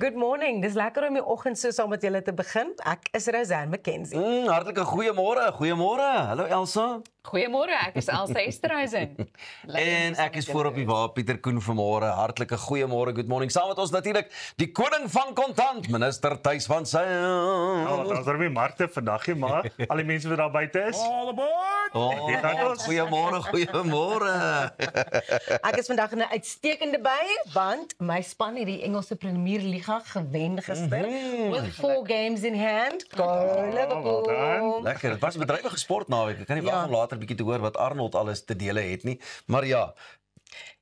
Good morning, dis lekker om die oggend so saam met julle te begin. Ek is Rosanne McKenzie. Hartlike goeiemôre, goeiemôre. Hallo Elsa. Goeiemôre, ek is Elsa Esterhuizen. En ek is voor op die wa, Pieter Koen vanmôre. Hartlike goeiemôre, good morning. Saam met ons natuurlik die koning van kontant, minister Thys van Sail. Ons het weer Markte vandag hier, maar al die mense wat daar buite is. All aboard! Goeiemôre, goeiemôre. Ek is vandag in 'n uitstekende by, want my span het die Engelse Premier Liga gewen gister with 4 games in hand. Go Liverpool! Lekker. Dit was 'n bedrywige sport naweek. Ek kan nie wag om later 'n bietjie te hoor wat Arnold alles te dele het nie. Maar ja,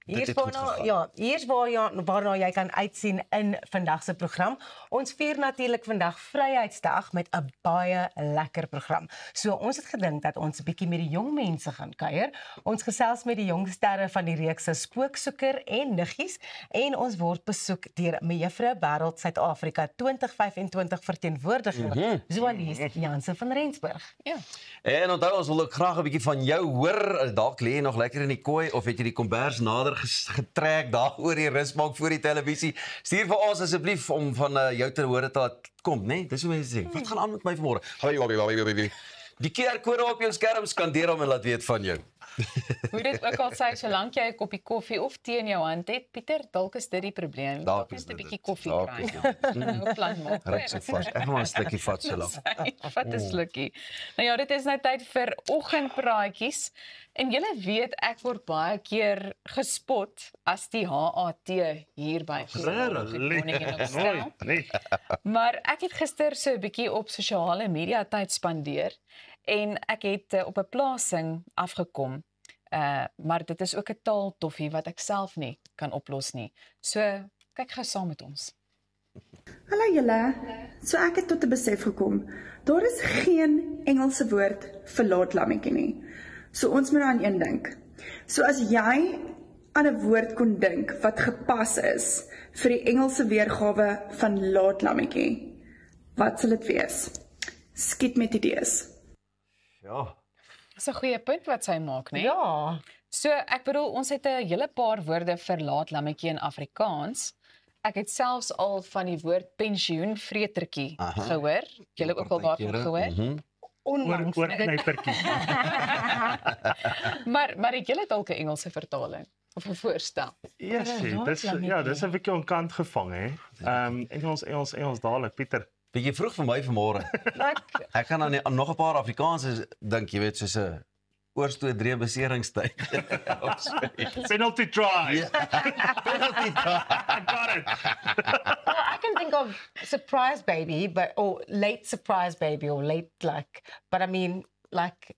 Hier's waarna jy kan uitsien in vandag se program. Ons vier natuurlik vandag Vryheidsdag met 'n baie lekker program. So ons het gedink dat ons 'n bietjie met die jong mense gaan kuier. Ons gesels met die jong sterre van die reeks se Spooksoeker en Niggies en ons word besoek deur mevrou Wêreld Suid-Afrika 2025 verteenwoordiger Zoalies Jansen van Rensburg. Ja. en onthou ons wil ook graag 'n bietjie van jou hoor. Dalk lê jy nog lekker in die kooi of het jy die kombers nader getrek daar oor die rusbank voor die televisie. Stuur vir ons asseblief om van jou te hoor te laat kom, né? Dis hoe mense sê. Wat gaan aan met my vanmôre? Die QR-kode op jou skerm skandeer hom en laat weet van jou. Hoe dit ook al sê, solank jy 'n koppie koffie of tee in jou hand het, Pieter, dalk is dit die probleem. Dalk Net is 'n dit bietjie dit. koffie Dalk kry. is dit Nou plan maak. Ryk so vas. Ek gaan maar 'n stukkie vat so lank. Vat 'n slukkie. Nou ja, dit is nou tyd vir oggendpraatjies. En julle weet ek word baie keer gespot as die HAT hier by Nee. Maar ek het gister so 'n bietjie op sosiale media tyd spandeer en ek het op 'n plasing afgekom. Maar dit is ook 'n taaltoffie wat ek self nie kan oplos nie. So kyk gou saam met ons. Hallo julle. So ek het tot 'n besef gekom. Daar is geen Engelse woord vir laatlammetjie nie. So ons moet aan een dink. So as jy aan 'n woord kon dink wat gepas is vir die Engelse weergawe van laatlammetjie, wat sal dit wees? Skiet met idees. Ja. Dis 'n goeie punt wat sy maak, né? Ja, So ek bedoel ons het 'n hele paar woorde vir laatlammetjie in Afrikaans. Ek het selfs al van die woord pensioenvretertjie gehoor. Julle ook al daarvan gehoor? onlangs. Oor knypertjie. Maar het julle dalk 'n Engelse vertaling of 'n voorstel? Yes, dis 'n bietjie onkant gevang hè. Engels dadelik, Pieter. Bietjie vroeg vir my vanmôre. Ek gaan aan nog 'n paar Afrikaanse dink, jy weet, soos 'n oorstoot drie beseringstyd. Penalty try. Penalty try. I got it. Well, I can think of surprise baby, or late surprise baby, or late but I mean,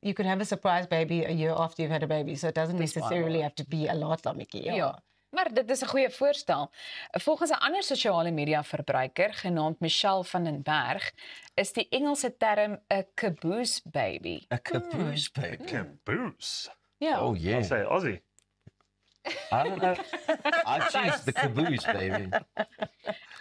you can have a surprise baby a year after you've had a baby, so it doesn't necessarily have to be a laatlammetjie. Ja. Maar dit is 'n goeie voorstel. Volgens 'n ander sosiale media verbruiker genaamd Michelle van den Berg is die Engelse term 'n caboose baby. 'n caboose baby. Caboose. Ja. Oh yeah. Sê Aussie. I don't know. I choose the caboose baby.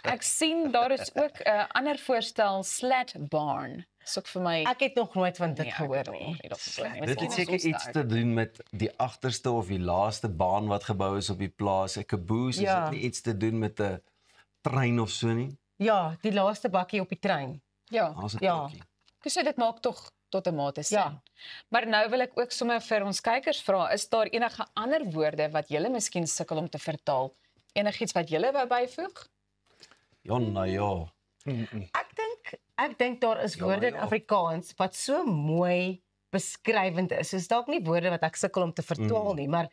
Ek sien daar is ook 'n ander voorstel slat barn. Dis ook vir my Ek het nog nooit van dit Nee, gehoor ek het nie. nog nie daarvan gehoor nie. Dit het Miskien seker ons iets daar. te doen met die agterste of die laaste baan wat gebou is op die plaas. 'n Caboose, Ja. is dit nie iets te doen met 'n trein of so nie? Ja, die laaste bakkie op die trein. Ja. Daar's 'n Ja. klokkie. So dit maak tog tot 'n mate sin. Ja. Maar nou wil ek ook sommer vir ons kykers vra, is daar enige ander woorde wat julle miskien sukkel om te vertaal? Enigiets wat julle wou byvoeg? Ja, nou ja. Ek dink daar is woorde in ja. Afrikaans wat so mooi beskrywend is. Soos dalk nie woorde wat ek sukkel om te vertaal nie, maar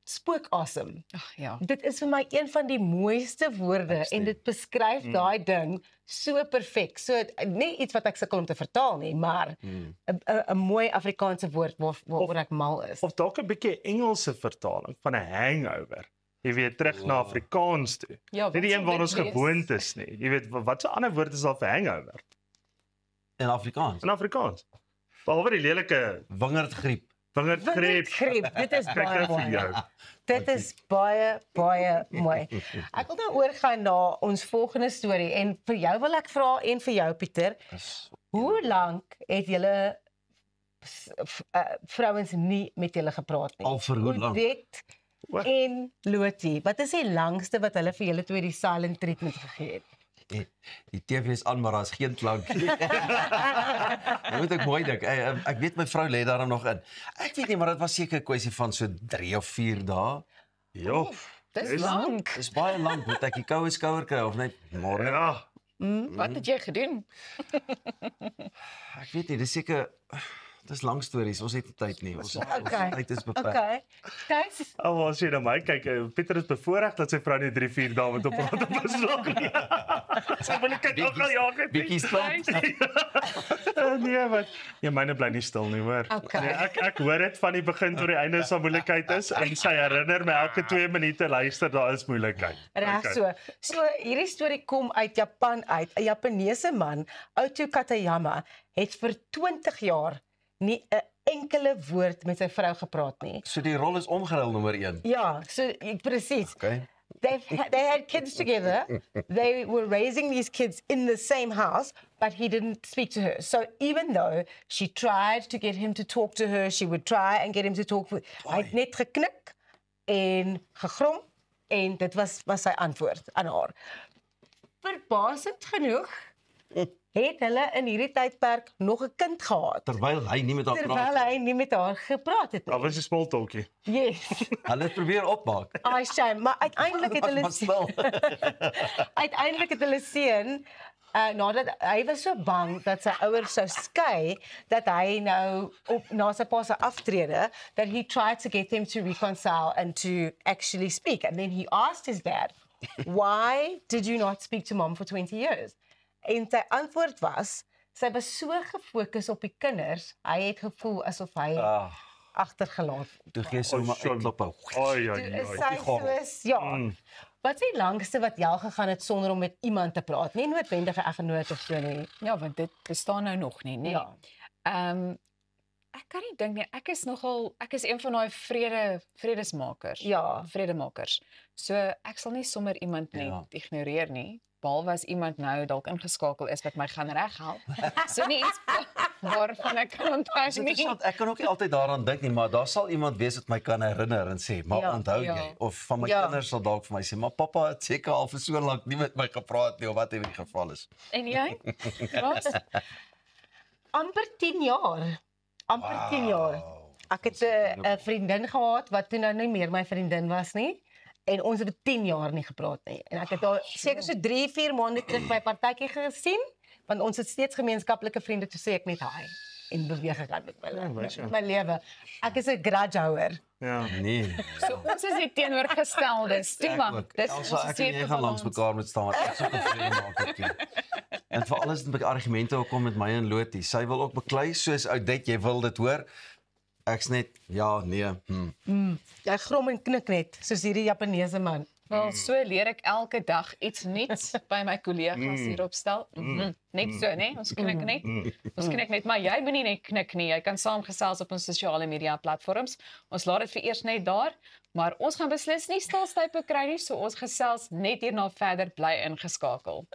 spookasem. Ag ja. Dit is vir my een van die mooiste woorde en dit beskryf daai ding so perfek. So nie iets wat ek sukkel om te vertaal nie, maar 'n mooi Afrikaanse woord waaroor ek mal is. Of dalk 'n bietjie Engelse vertaling van 'n hangover. Jy weet terug na Afrikaans toe. Ja, Nie die wat een sal waar ons dit wees? gewoond is nie. Jy weet wat so ander woord is daar vir hangover In Afrikaans. in Afrikaans? Behalwe die lelike Wingerdgriep. wingerdgreep. Greep, dit is Kyk baie nou vir mooi. jou. Dit is baie mooi. Ek wil nou oorgaan na ons volgende storie en vir jou wil ek vra en vir jou Pieter, hoe lank het julle vrouens nie met julle gepraat nie? Al vir hoe lank? Dit en Lotie. Wat is die langste wat hulle vir julle twee die silent treatment gegee het? Die TV is aan, maar daar's geen klank nie. Nou moet ek mooi dink. Ek weet my vrou lê daar nog in. Ek weet nie, maar dit was seker 'n kwessie van so 3 of 4 dae. Ja. Dis lank. Dis baie lank, moet ek die koue skouer kry of net môre? Ja. Wat het jy gedoen? Ek weet nie, dis seker dis lang stories. Ons het nie tyd nie. Ons tyd is beperk. Okay. Guys, As jy na my kyk, Pieter is bevoorreg dat sy vrou net 3-4 dae met hom praat op 'n slag nie. Sy wil kyk ook al jare. Bietjie stil. Nee, wat? Nee, myne bly nie stil nie, hoor. Okay. Nee, ek hoor dit van die begin tot die einde as daar moeilikheid is en sy herinner my elke 2 minute luister, daar is moeilikheid. reg so. So hierdie storie kom uit Japan uit. 'n Japaneese man, Oto Katayama, het vir 20 jaar nie 'n enkele woord met sy vrou gepraat nie. So die rol is omgeruil nommer 1. Ja, so presies. Okay. They had kids together. They were raising these kids in the same house, but he didn't speak to her. So even though she tried to get him to talk to her, she would try and get him to talk. Hy het net geknik en gegrom en dit was sy antwoord aan haar. Verbasend genoeg het hulle in hierdie tydperk nog 'n kind gehad. Terwyl hy nie met haar Terwyl praat. hy nie met haar gepraat het Daar nie. was 'n small talkie. Yes. Hulle het probeer opmaak. I shame, maar uiteindelik het hulle Was stil. uiteindelik het hulle seun nadat hy was so bang dat sy ouers sou skei dat hy nou op na sy pa se aftrede that he tried to get them to reconcile and to actually speak, and then he asked his dad, why did you not speak to mom for 20 years? En sy antwoord was, sy was so gefokus op die kinders, hy het gevoel asof hy agtergelaat word. Toe gee sy hom 'n uitklop. Ai, Toe is sy soos, ja. Wat is die langste wat jy al gegaan het sonder om met iemand te praat? Nie noodwendig 'n eggenoot of so nie. Ja, want dit bestaan nou nog nie, nee. Ja. Ek kan nie dink nie. Ek is een van daai vredesmakers. Ja. Vredemakers. So ek sal nie sommer iemand net Ja. ignoreer nie. Behalwe as iemand nou dalk ingeskakel is wat my gaan reghelp. So nie iets waarvan ek kan onthou Dis nie. interessant. Ek kan ook nie altyd daaraan dink nie, maar daar sal iemand wees wat my kan herinner en sê, "Maar Ja, onthou ja. jy?" Of van my Ja. kinders sal dalk vir my sê, "Maar pappa het seker al vir so lank nie met my gepraat nie," of wat in die geval is. En jy? Wat? Amper 10 jaar. Amper 10 jaar. Ek het 'n vriendin gehad wat toe nou nie meer my vriendin was nie. En ons het 10 jaar nie gepraat nie. En ek het haar seker so 3-4 maande terug by 'n partytjie gesien, want ons het steeds gemeenskaplike vriende, toe sê ek net hi en beweeg ek aan met my lewe. Ek is 'n grudge houer. Ja. Nee. So ons is die teenoorgestelde. Stima. Dis Elsa, ek en jy gaan langs mekaar moet staan. Ek sou tevrede maak met jou. En vir alles met argumente ook kom met my en Lotie. Sy wil ook beklei soos Oudet, jy wil dit hoor. Ek's net ja, nee. Jy grom en knik net soos hierdie Japaneese man. Wel, so leer ek elke dag iets nuuts by my kollegas hier op stel. Net so, né? Ons knik net. Ons knik net, maar jy moenie net knik nie. Jy kan saamgesels op ons sosiale media platforms. Ons laat dit vir eers net daar, maar ons gaan beslis nie stilstype kry nie, so ons gesels net hierna verder, bly ingeskakel.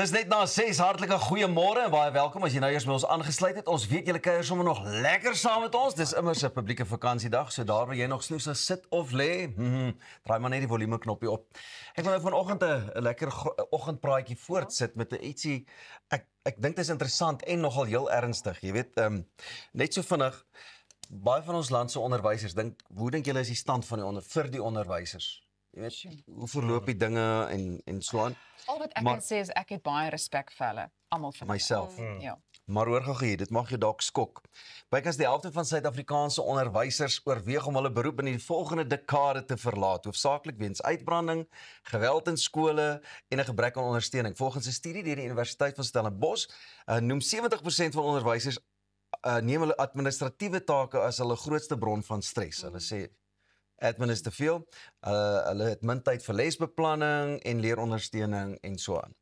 Dis net na 6, hartlike goeiemôre en baie welkom as jy nou eers by ons aangesluit het. Ons weet julle kuier sommer nog lekker saam met ons. Dis immers 'n publieke vakansiedag, so daar waar jy nog snoes, sit of lê, draai maar net die volume knoppie op. Ek wil nou vanoggend 'n lekker oggendpraatjie voortsit met 'n ietsie ek dink dit is interessant en nogal heel ernstig. Jy weet, net so vinnig baie van ons land se onderwysers hoe dink julle is die stand van vir die onderwysers? Jy weet, hoe verloop die dinge en so aan? Al wat ek kan sê is ek het baie respek vir hulle, almal vir myself. Ja. Maar hoor gou hier, dit mag jou dalk skok. Bykans die helfte van Suid-Afrikaanse onderwysers oorweeg om hulle beroep in die volgende dekade te verlaat, hoofsaaklik weens uitbranding, geweld in skole en 'n gebrek aan ondersteuning. Volgens 'n studie deur die Universiteit van Stellenbosch noem 70% van onderwysers neem hulle administratiewe take as hulle grootste bron van stres. Hulle sê admin is te veel, hulle het min tyd vir lesbeplanning en leerondersteuning en so aan.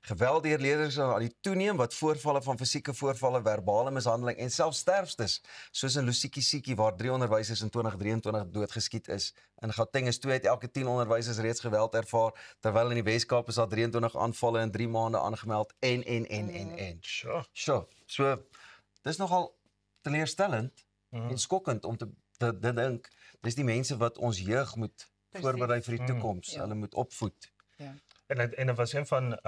Geweld deur leerders aan die toeneem wat voorvalle van fisieke voorvalle, verbale mishandeling en selfs sterftes, soos in Lusikisiki waar 3 onderwysers in 2023 doodgeskiet is. In Gauteng is 2 uit elke 10 onderwysers reeds geweld ervaar, terwyl in die Weskaap is daar 23 aanvalle in 3 maande aangemeld en. Sure. So, dis nogal teleurstellend en skokkend om te dink, dis die mense wat ons jeug moet voorberei vir die toekoms, hulle moet opvoed. Ja. En dit was een van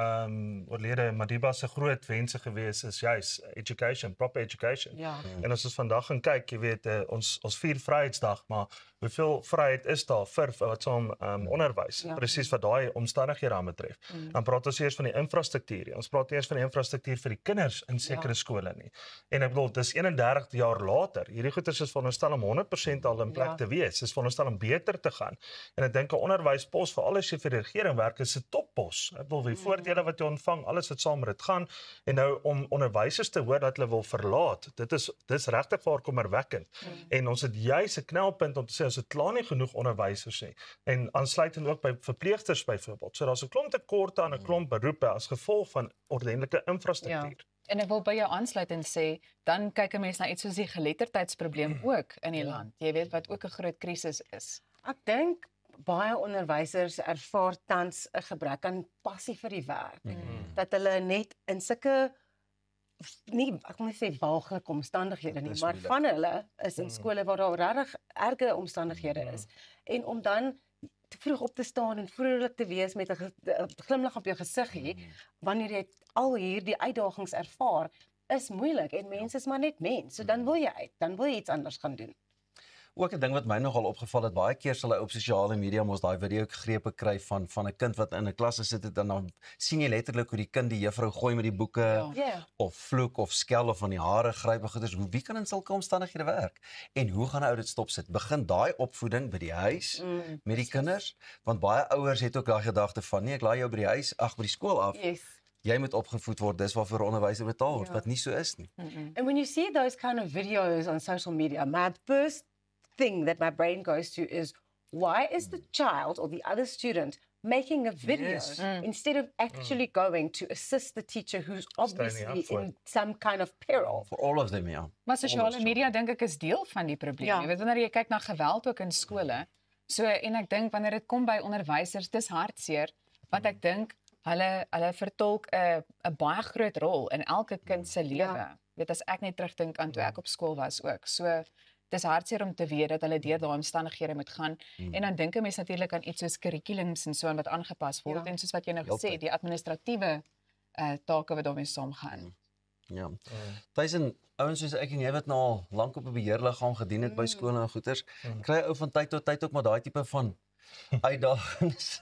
oorlede Madiba se groot wense gewees is juis education, proper education. Ja. En as ons vandag gaan kyk, jy weet, ons vier Vryheidsdag, maar hoeveel vryheid is daar vir wat saam onderwys, presies wat daai omstandighede aan betref. Dan praat ons eers van die infrastruktuur. Ons praat eers van die infrastruktuur vir die kinders in sekere skole nie. En ek bedoel, dis 31 jaar later. Hierdie goeders is veronderstel om 100% al in plek te wees. Dis veronderstel om beter te gaan. En ek dink 'n onderwyspos vir alles jy vir die regering werk is 'n toppos. Ek bedoel, die voordele wat jy ontvang, alles wat saam met dit gaan. En nou om onderwysers te hoor dat hulle wil verlaat, dis regtig vir kommerwekkend. En ons het juis 'n knelpunt om te sê ons het klaar nie genoeg onderwysers nie. En aansluitend ook by verpleegsters byvoorbeeld. So daar's 'n klomp tekorte aan 'n klomp beroepe as gevolg van ordentlike infrastruktuur. Ja. En ek wil by jou aansluit en sê, dan kyk 'n mens na iets soos die geletterdheidsprobleem ook in die land. Jy weet wat ook 'n groot krisis is. Ek dink baie onderwysers ervaar tans 'n gebrek aan passie vir die werk. Dat hulle net in sulke ek moet sê walglike omstandighede nie, maar van hulle is in skole waar daar regtig erge omstandighede is. En om dan te vroeg op te staan en vrolik te wees met 'n glimlag op jou gesig wanneer jy al hierdie uitdagings ervaar, is moeilik en mense is maar net mens. So dan wil jy uit, dan wil jy iets anders gaan doen. Ook 'n ding wat my nogal opgeval het, baie keer sal hy op sosiale media mos daai video grepe kry van 'n kind wat in 'n klas gesit het en dan sien jy letterlik hoe die kind die juffrou gooi met die boeke of vloek of skel of van die hare gryp en goeders. Wie kan in sulke omstandighede werk? En hoe gaan 'n ou dit stop sit? Begin daai opvoeding by die huis met die kinders, want baie ouers het ook daai gedagte van nee, ek laai jou by die huis, by die skool af. Jy moet opgevoed word, dis waarvoor onderwysers betaal word, wat nie so is nie. And when you see those kind of videos on social media, my first thing that my brain goes to is, why is the child or the other student making a video instead of actually going to assist the teacher who's obviously in some kind of peril? For all of them, Maar sosiale media dink ek is deel van die probleem. Jy weet wanneer jy kyk na geweld ook in skole. So en ek dink wanneer dit kom by onderwysers, dis hartseer, want ek dink hulle vertolk 'n baie groot rol in elke kind se lewe. Weet as ek net terugdink aan toe ek op skool was ook. So dis hartseer om te weet dat hulle deur daai omstandighede moet gaan. En dan dink 'n mens natuurlik aan iets soos kurrikulums en so wat aangepas word en soos wat jy nou gesê het, die administratiewe take wat daarmee saamgaan. Ja. Tuisen ouens soos ek en jy wat nou al lank op 'n beheerliggaam gedien het by skole en goeters, kry ou van tyd tot tyd ook maar daai tipe van uitdagings.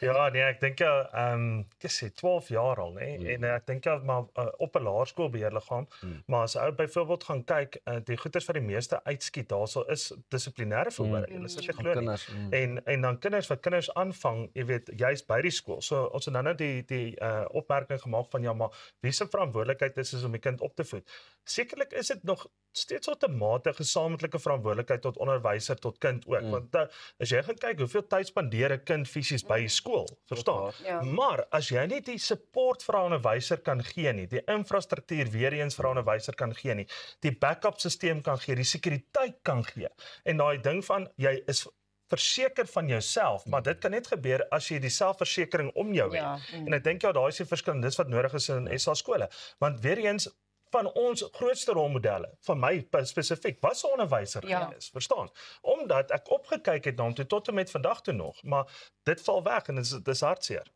Ja, nee, ek dink ek sê 12 jaar al, nê. En ek dink maar op 'n laerskoolbeheerliggaam, maar as ou byvoorbeeld gaan kyk, die goeters wat die meeste uitskiet daarso is dissiplinêre voorbereiding. Dis as jy glo nie. En dan kinders aanvang, jy weet, juis by die skool. So ons het nou die opmerking gemaak van ja, maar wie se verantwoordelikheid is om die kind op te voed? Sekerlik is dit nog steeds tot 'n mate gesamentlike verantwoordelikheid tot onderwyser tot kind ook, want as jy gaan kyk hoeveel tyd spandeer 'n kind fisies by die skool, verstaan? Maar as jy nie die support vir 'n onderwyser kan gee nie, die infrastruktuur weer eens vir 'n onderwyser kan gee nie, die backup stelsel kan gee, die sekuriteit kan gee, en daai ding van jy is verseker van jouself, maar dit kan net gebeur as jy die selfversekering om jou het. Ja, En ek dink daai is die verskil en dis wat nodig is in SA skole. Want weer eens van ons grootste rolmodelle, van my spesifiek, was 'n onderwyser gewees, verstaan? Omdat ek opgekyk het na hom tot en met vandag toe nog, maar dit val weg en dis hartseer.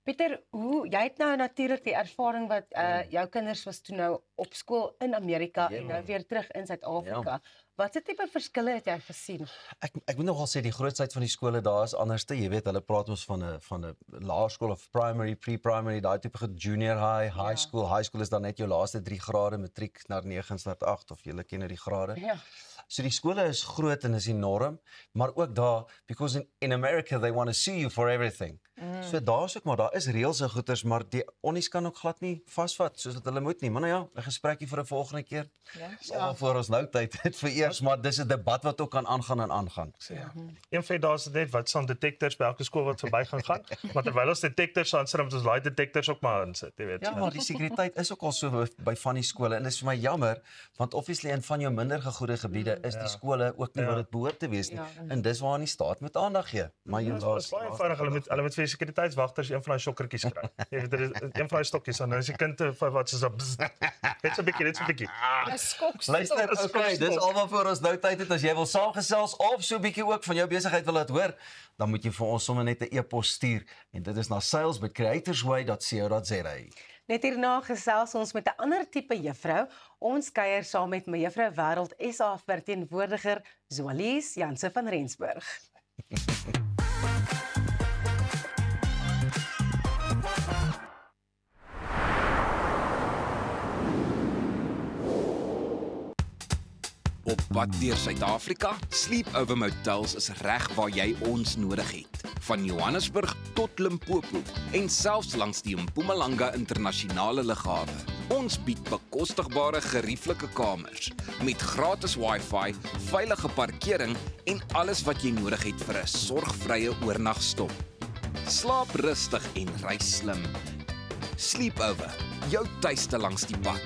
Pieter, jy het nou natuurlik die ervaring wat jou kinders was toe nou op skool in Amerika en nou weer terug in Suid-Afrika. Watse tipe verskille het jy gesien? Ek moet nogal sê die grootheid van die skole daar is anderste. Jy weet, hulle praat ons van 'n laerskool of primary, pre-primary, daai tipe junior high school. High school is dan net jou laaste 3 grade, matriek na 9 na 8 of julle ken die grade. Ja. So die skole is groot en is enorm, maar ook daar, because in America they want to sue you for everything. So daar's ook maar daar is reëls en goeters, maar die onnies kan ook glad nie vasvat soos wat hulle moet nie. Maar nou ja, 'n gesprekkie vir 'n volgende keer. Ja. Voor ons nou tyd het vir eers, maar dis 'n debat wat ook kan aangaan en aangaan. Een van daar's net wat staan detectors by elke skool wat verby gaan, maar terwyl ons detectors aansit, moet ons lie detectors ook maar insit, jy weet. Ja, maar die sekuriteit is ook al so by van die skole en dit is vir my jammer, want obviously in van jou minder gegoede gebiede is die skole ook nie wat dit behoort te wees nie. En dis waar die staat moet aandag gee. Maar jy daar's baie eenvoudig, hulle moet vir die sekuriteitswagters een van daai sjokkertjies kry. Jy weet, een van daai stokkies en dan is die kind wat soos 'n net so 'n bietjie. 'n skok. Luister, okay, dis almal vir ons nou tyd het. As jy wil saamgesels of so 'n bietjie ook van jou besigheid wil laat hoor, dan moet jy vir ons sommer net 'n e-pos stuur en dit is na sales@creatorsway.co.za. Net hierna gesels ons met 'n ander tipe juffrou. Ons kuier saam met mevrou Wêreld SA verteenwoordiger Zwalies Janse van Rensburg. Op pad deur Suid-Afrika, Sleepover Motels is reg waar jy ons nodig het. Van Johannesburg tot Limpopo en selfs langs die Mpumalanga internasionale lughawe. Ons bied bekostigbare gerieflike kamers met gratis Wi-Fi, veilige parkering en alles wat jy nodig het vir 'n sorgvrye oornagstop. Slaap rustig en reis slim. Sleepover, jou tuiste langs die pad.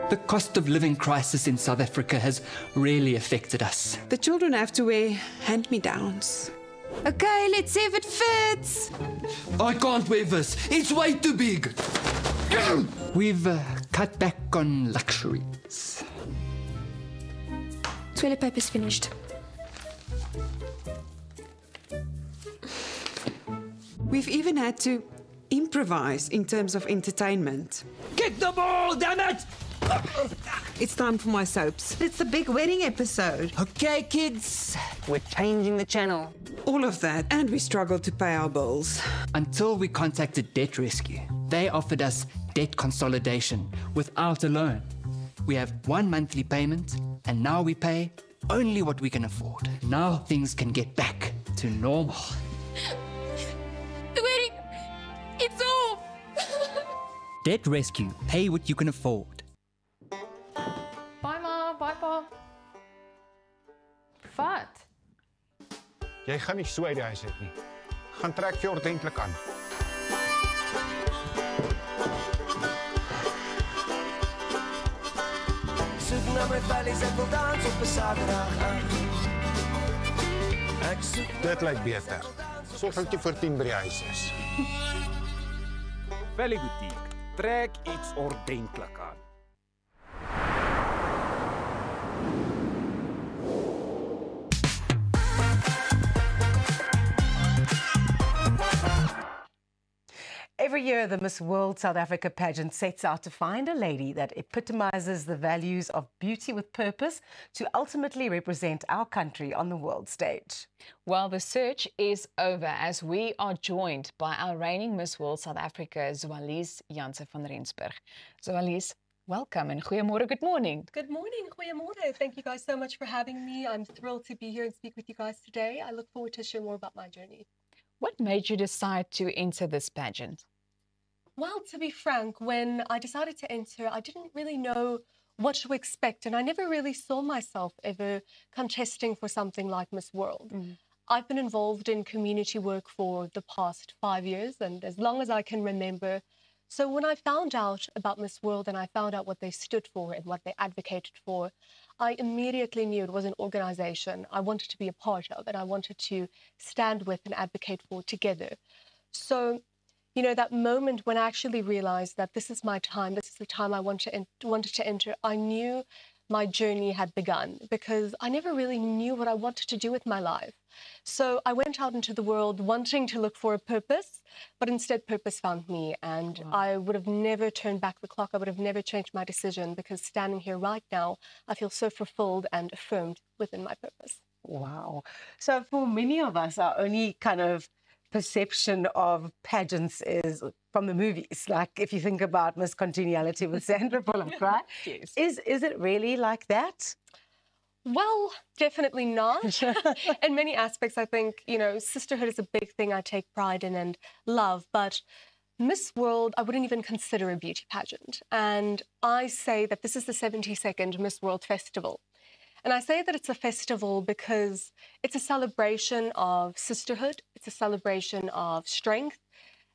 The cost of living crisis in South Africa has really affected us. The children have to wear hand-me-downs. Okay, let's see if it fits. I can't wear this. It's way too big. We've cut back on luxuries. Toilet paper's finished. We've even had to improvise in terms of entertainment. Kick the ball, damn it! It's time for my soaps. It's the big wedding episode. Okay, kids, we're changing the channel. All of that, and we struggled to pay our bills. Until we contacted Debt Rescue. They offered us debt consolidation without a loan. We have 1 monthly payment, and now we pay only what we can afford. Now things can get back to normal. The wedding, it's off! Debt Rescue, pay what you can afford. Bye ma, bye pa. Wat? Jy gaan nie so uit die huis uit nie. Gaan trek jy ordentlik aan. Soek na my valleys, ek wil dans op 'n Saterdag aan. Ek soek Dit lyk beter. Sorg dat jy voor 10 by die huis is. Valley Boutique. Trek iets ordentlik aan. Every year, the Miss World South Africa pageant sets out to find a lady that epitomizes the values of beauty with purpose to ultimately represent our country on the world stage. Well, the search is over as we are joined by our reigning Miss World South Africa, Zwalies Janse van Rensburg. Zwalies, welcome and goeiemorgen, good morning. Good morning, goeiemorgen. Thank you guys so much for having me. I'm thrilled to be here and speak with you guys today. I look forward to share more about my journey. What made you decide to enter this pageant? Well, to be frank, when I decided to enter, I didn't really know what to expect, and I never really saw myself ever contesting for something like Miss World. I've been involved in community work for the past 5 years, and as long as I can remember, So when I found out about Miss World and I found out what they stood for and what they advocated for, I immediately knew it was an organization I wanted to be a part of and I wanted to stand with and advocate for together. So, you know, that moment when I actually realized that this is my time, this is the time I wanted to enter, I knew my journey had begun because I never really knew what I wanted to do with my life. So I went out into the world wanting to look for a purpose, but instead purpose found me. And I would have never turned back the clock. I would have never changed my decision because standing here right now, I feel so fulfilled and affirmed within my purpose. Wow. So for many of us, our only kind of perception of pageants is from the movies. Like if you think about Miss Congeniality with Sandra Bullock, right? Yes. Is it really like that? Well, definitely not. In many aspects, I think, you know, sisterhood is a big thing I take pride in and love, but Miss World, I wouldn't even consider a beauty pageant. And I say that this is the 72nd Miss World Festival. And I say that it's a festival because it's a celebration of sisterhood, it's a celebration of strength,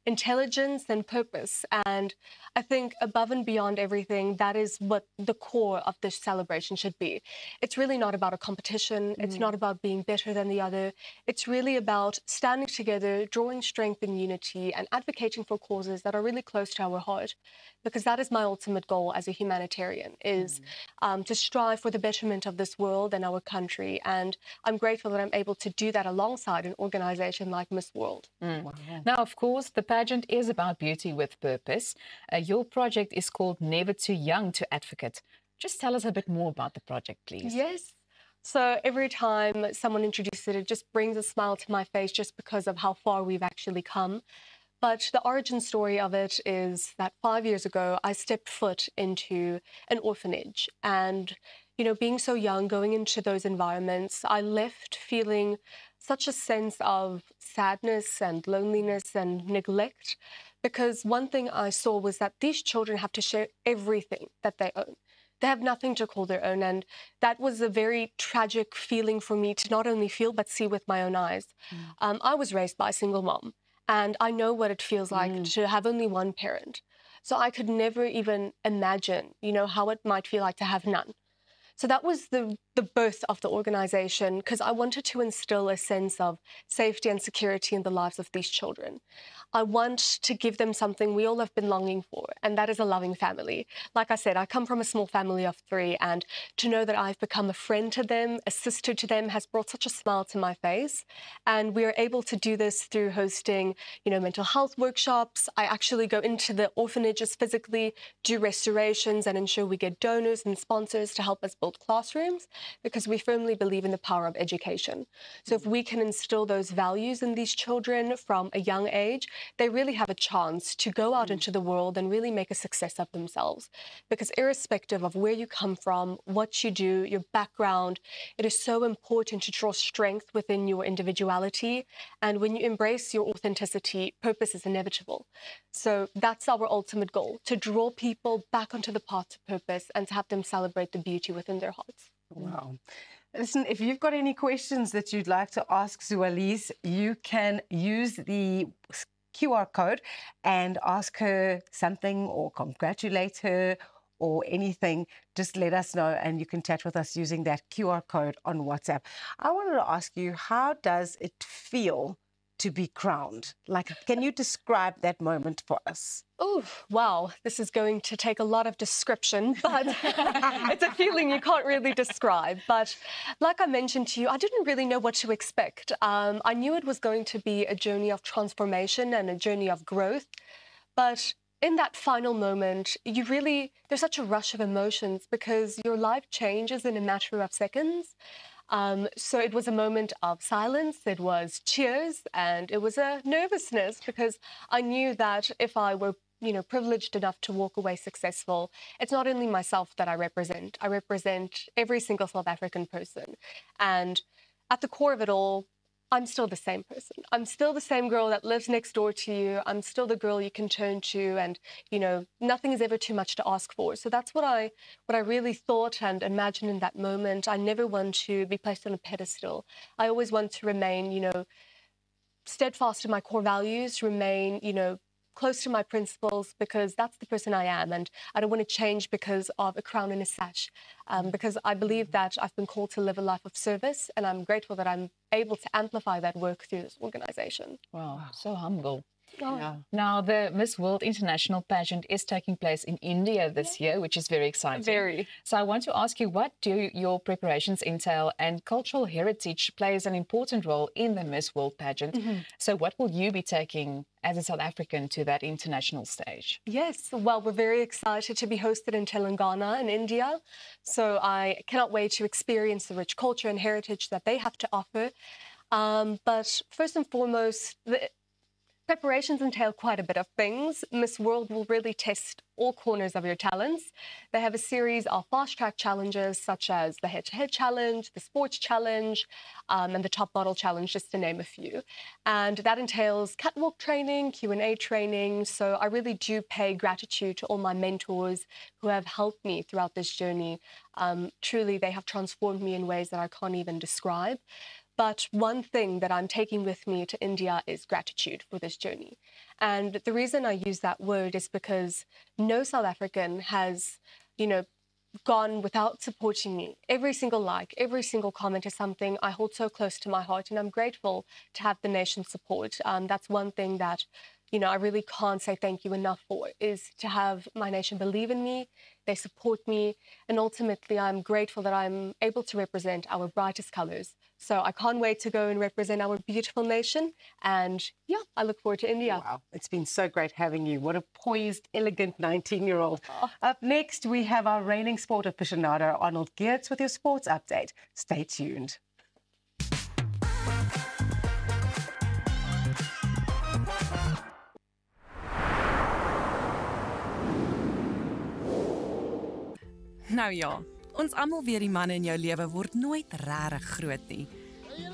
intelligence and purpose. And I think above and beyond everything, that is what the core of this celebration should be. It's really not about a competition. It's not about being better than the other. It's really about standing together, drawing strength and unity, and advocating for causes that are really close to our heart. Because that is my ultimate goal as a humanitarian, is to strive for the betterment of this world and our country. And I'm grateful that I'm able to do that alongside an organization like Miss World. Wow. Now, of course, the pageant is about beauty with purpose. Your project is called Never Too Young to Advocate. Just tell us a bit more about the project, please. Yes. So every time someone introduces it, it just brings a smile to my face just because of how far we've actually come. But the origin story of it is that 5 years ago, I stepped foot into an orphanage. And, you know, being so young, going into those environments, I left feeling such a sense of sadness and loneliness and neglect. Because one thing I saw was that these children have to share everything that they own. They have nothing to call their own. And that was a very tragic feeling for me to not only feel, but see with my own eyes. I was raised by a single mom. And I know what it feels like to have only one parent. So I could never even imagine, you know, how it might feel like to have none. So that was the birth of the organization, because I wanted to instill a sense of safety and security in the lives of these children. I want to give them something we all have been longing for, and that is a loving family. Like I said, I come from a small family of 3, and to know that I've become a friend to them, a sister to them, has brought such a smile to my face. And we are able to do this through hosting, you know, mental health workshops. I actually go into the orphanages physically, do restorations, and ensure we get donors and sponsors to help us build classrooms, because we firmly believe in the power of education. So if we can instill those values in these children from a young age, they really have a chance to go out into the world and really make a success of themselves. Because irrespective of where you come from, what you do, your background, it is so important to draw strength within your individuality. And when you embrace your authenticity, purpose is inevitable. So that's our ultimate goal, to draw people back onto the path to purpose and to have them celebrate the beauty within their hearts. Wow. Listen, if you've got any questions that you'd like to ask Zualise, you can use the QR code and ask her something or congratulate her or anything. Just let us know and you can chat with us using that QR code on WhatsApp. I wanted to ask you, how does it feel to be crowned? Like, can you describe that moment for us? Oh, wow. This is going to take a lot of description, but it's a feeling you can't really describe. But like I mentioned to you, I didn't really know what to expect. I knew it was going to be a journey of transformation and a journey of growth. But in that final moment, there's such a rush of emotions because your life changes in a matter of seconds. So it was a moment of silence, it was cheers, and it was a nervousness because I knew that if I were, you know, privileged enough to walk away successful, it's not only myself that I represent every single South African person. And at the core of it all, I'm still the same person. I'm still the same girl that lives next door to you. I'm still the girl you can turn to, and, you know, nothing is ever too much to ask for. So that's what I really thought and imagined in that moment. I never want to be placed on a pedestal. I always want to remain, you know, steadfast in my core values, remain, you know, close to my principles because that's the person I am, and I don't want to change because of a crown and a sash. Because I believe that I've been called to live a life of service, and I'm grateful that I'm able to amplify that work through this organization. Wow, so humble. Oh. Yeah. Now, the Miss World International pageant is taking place in India this year, which is very exciting. Very. So I want to ask you, what do your preparations entail? And cultural heritage plays an important role in the Miss World pageant. So what will you be taking as a South African to that international stage? Yes, well, we're very excited to be hosted in Telangana in India. So I cannot wait to experience the rich culture and heritage that they have to offer. But first and foremost, the preparations entail quite a bit of things. Miss World will really test all corners of your talents. They have a series of fast-track challenges such as the head-to-head challenge, the sports challenge, and the top model challenge, just to name a few. And that entails catwalk training, Q&A training. So I really do pay gratitude to all my mentors who have helped me throughout this journey. Truly, they have transformed me in ways that I can't even describe. But one thing that I'm taking with me to India is gratitude for this journey. And the reason I use that word is because no South African has, gone without supporting me. Every single like, every single comment is something I hold so close to my heart, and I'm grateful to have the nation's support. That's one thing that, I really can't say thank you enough for, is to have my nation believe in me, they support me, and ultimately I'm grateful that I'm able to represent our brightest colors. So I can't wait to go and represent our beautiful nation. And yeah, I look forward to India. Wow, it's been so great having you. What a poised, elegant 19-year-old. Up next, we have our reigning sport aficionado, Arnold Geertz, with your sports update. Stay tuned. Nou ja, ons almal weet die manne in jou lewe word nooit regtig groot nie.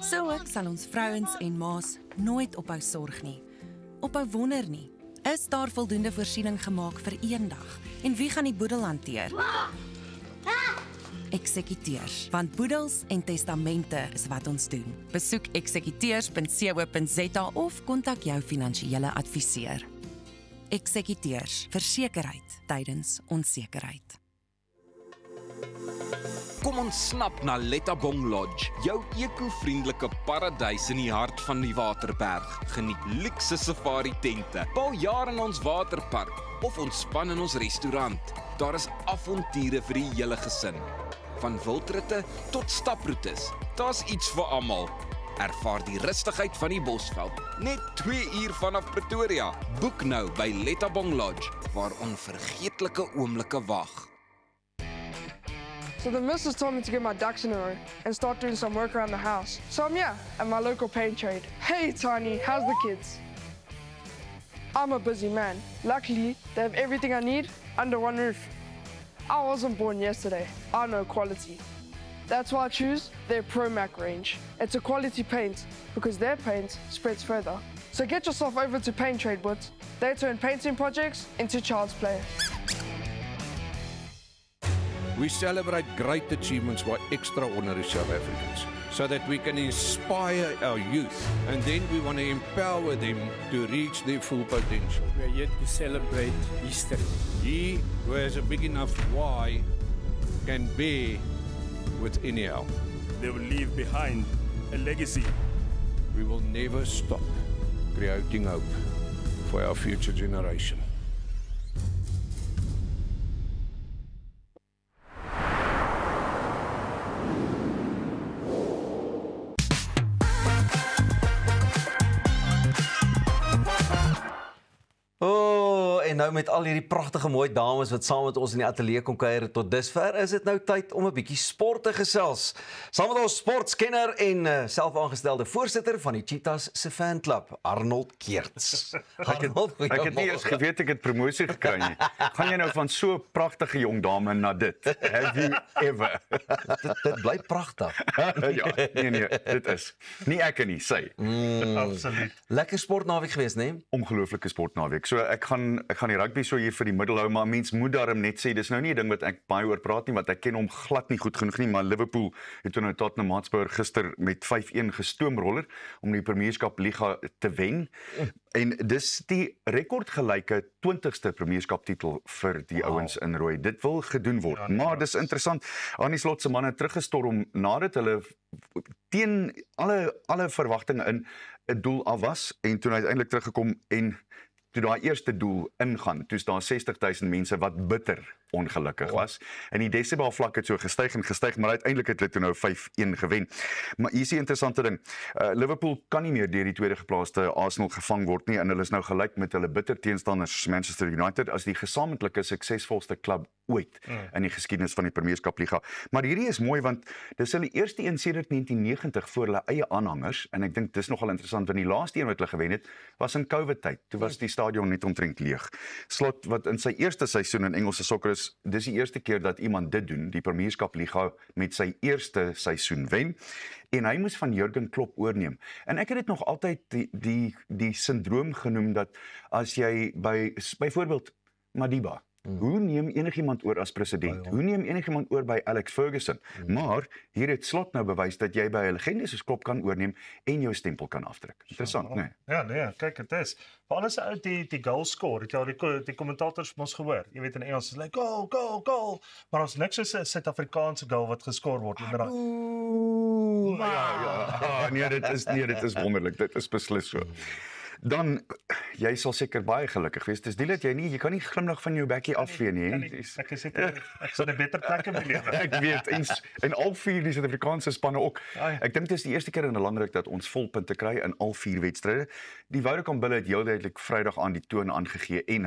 So ook sal ons vrouens en ma's nooit ophou sorg nie. Ophou wonder nie. Is daar voldoende voorsiening gemaak vir eendag? En wie gaan die boedel hanteer? Eksekuteurs, want boedels en testamente is wat ons doen. Besoek eksekuteurs.co.za of kontak jou finansiële adviseur. Eksekuteurs, versekerheid tydens onsekerheid. Kom ons snap na Lettabong Lodge, jou eco-vriendelike paradys in die hart van die Waterberg. Geniet luukse safari tente, bou jaar in ons waterpark of ontspan in ons restaurant. Daar is avonture vir die hele gesin. Van wildritte tot staproetes, daar's iets vir almal. Ervaar die rustigheid van die Bosveld, net 2 uur vanaf Pretoria. Boek nou by Lettabong Lodge, waar onvergeetlike oomblikke wag. So the missus told me to get my ducks in a row and start doing some work around the house. So I'm here at my local paint trade. Hey Tiny, how's the kids? I'm a busy man. Luckily, they have everything I need under one roof. I wasn't born yesterday. I know quality. That's why I choose their ProMac range. It's a quality paint because their paint spreads further. So get yourself over to Paint Trade Woods. They turn painting projects into child's play. We celebrate great achievements by extraordinary South Africans so that we can inspire our youth, and then we want to empower them to reach their full potential. We are here to celebrate history. He who has a big enough why can bear with anyhow. They will leave behind a legacy. We will never stop creating hope for our future generation. En nou met al hierdie pragtige mooi dames wat saam met ons in die ateljee kom kuier tot dusver, is dit nou tyd om 'n bietjie sport te gesels. Saam met ons sportskenner en selfaangestelde voorsitter van die Cheetahs se fanklub, Arnold Geertz. Ek het nie eens geweet ek het promosie gekry nie. Gaan jy nou van so 'n pragtige jong dame na dit? Have you ever? Dit bly pragtig. Ja, nee, dit is. Nie ek nie, sy. Absoluut. Lekker sportnaweek geweest, né? Ongelooflike sportnaweek. So ek gaan die rugby so hier vir die middel hou, maar mens moet daarom net sê, dis nou nie 'n ding wat ek baie oor praat nie, want ek ken hom glad nie goed genoeg nie, maar Liverpool het nou Tottenham Hotspur gister met 5-1 gestoomroller om die Premierskap Liga te wen. En dis die rekordgelyke 20ste Premierskaptitel vir die ouens in rooi. Dit wil gedoen word, maar dis interessant. Arnie Slot se manne teruggestorm nadat hulle teen alle verwagtinge in 'n doel af was en toe uiteindelik teruggekom en toe daai eerste doel ingaan, toe is daar 60,000 mense wat bitter ongelukkig was. En die desibel vlak het so gestyg en gestyg, maar uiteindelik het hulle toe nou 5-1 gewen. Maar hier is die interessante ding. Liverpool kan nie meer deur die tweede geplaaste Arsenal gevang word nie en hulle is nou gelyk met hulle bitter teenstanders Manchester United as die gesamentlike suksesvolste klub ooit in die geskiedenis van die Premierskap Liga. Maar hierdie is mooi want dis hulle eerste een sedert 1990 voor hulle eie aanhangers en ek dink dis nogal interessant want die laaste een wat hulle gewen het was in COVID tyd. Toe was die stadion net omtrent leeg. Slot wat in sy eerste seisoen in Engelse sokker is, dis die eerste keer dat iemand dit doen, die Premierskap Liga met sy eerste seisoen wen en hy moes van Jurgen Klopp oorneem. En ek het dit nog altyd die syndroom genoem dat as jy byvoorbeeld Madiba, hoe neem enigiemand oor as president? Hoe neem enigiemand oor by Alex Ferguson? Maar hier het Slot nou bewys dat jy by 'n legende soos Klopp kan oorneem en jou stempel kan afdruk. Interessant, né? Ja, kyk, dit is. Veral as uit die goal score, het jy die kommentators mos gehoor. Jy weet in Engels is like goal. Maar ons niks soos 'n Suid-Afrikaanse goal wat geskoor word inderdaad. Nee, dit is wonderlik. Dit is beslis so. Dan, jy sal seker baie gelukkig wees. Dis die dat jy kan nie glimlag van jou bekkie afvee nie. Ek is in 'n beter plek in my lewe. Ek weet, en al 4 die Suid-Afrikaanse spanne ook. Ek dink dit is die eerste keer in 'n landruk dat ons volpunte kry in al 4 wedstryde. Die Vodacom Bulle het heel duidelik Vrydag aan die toon aangegee en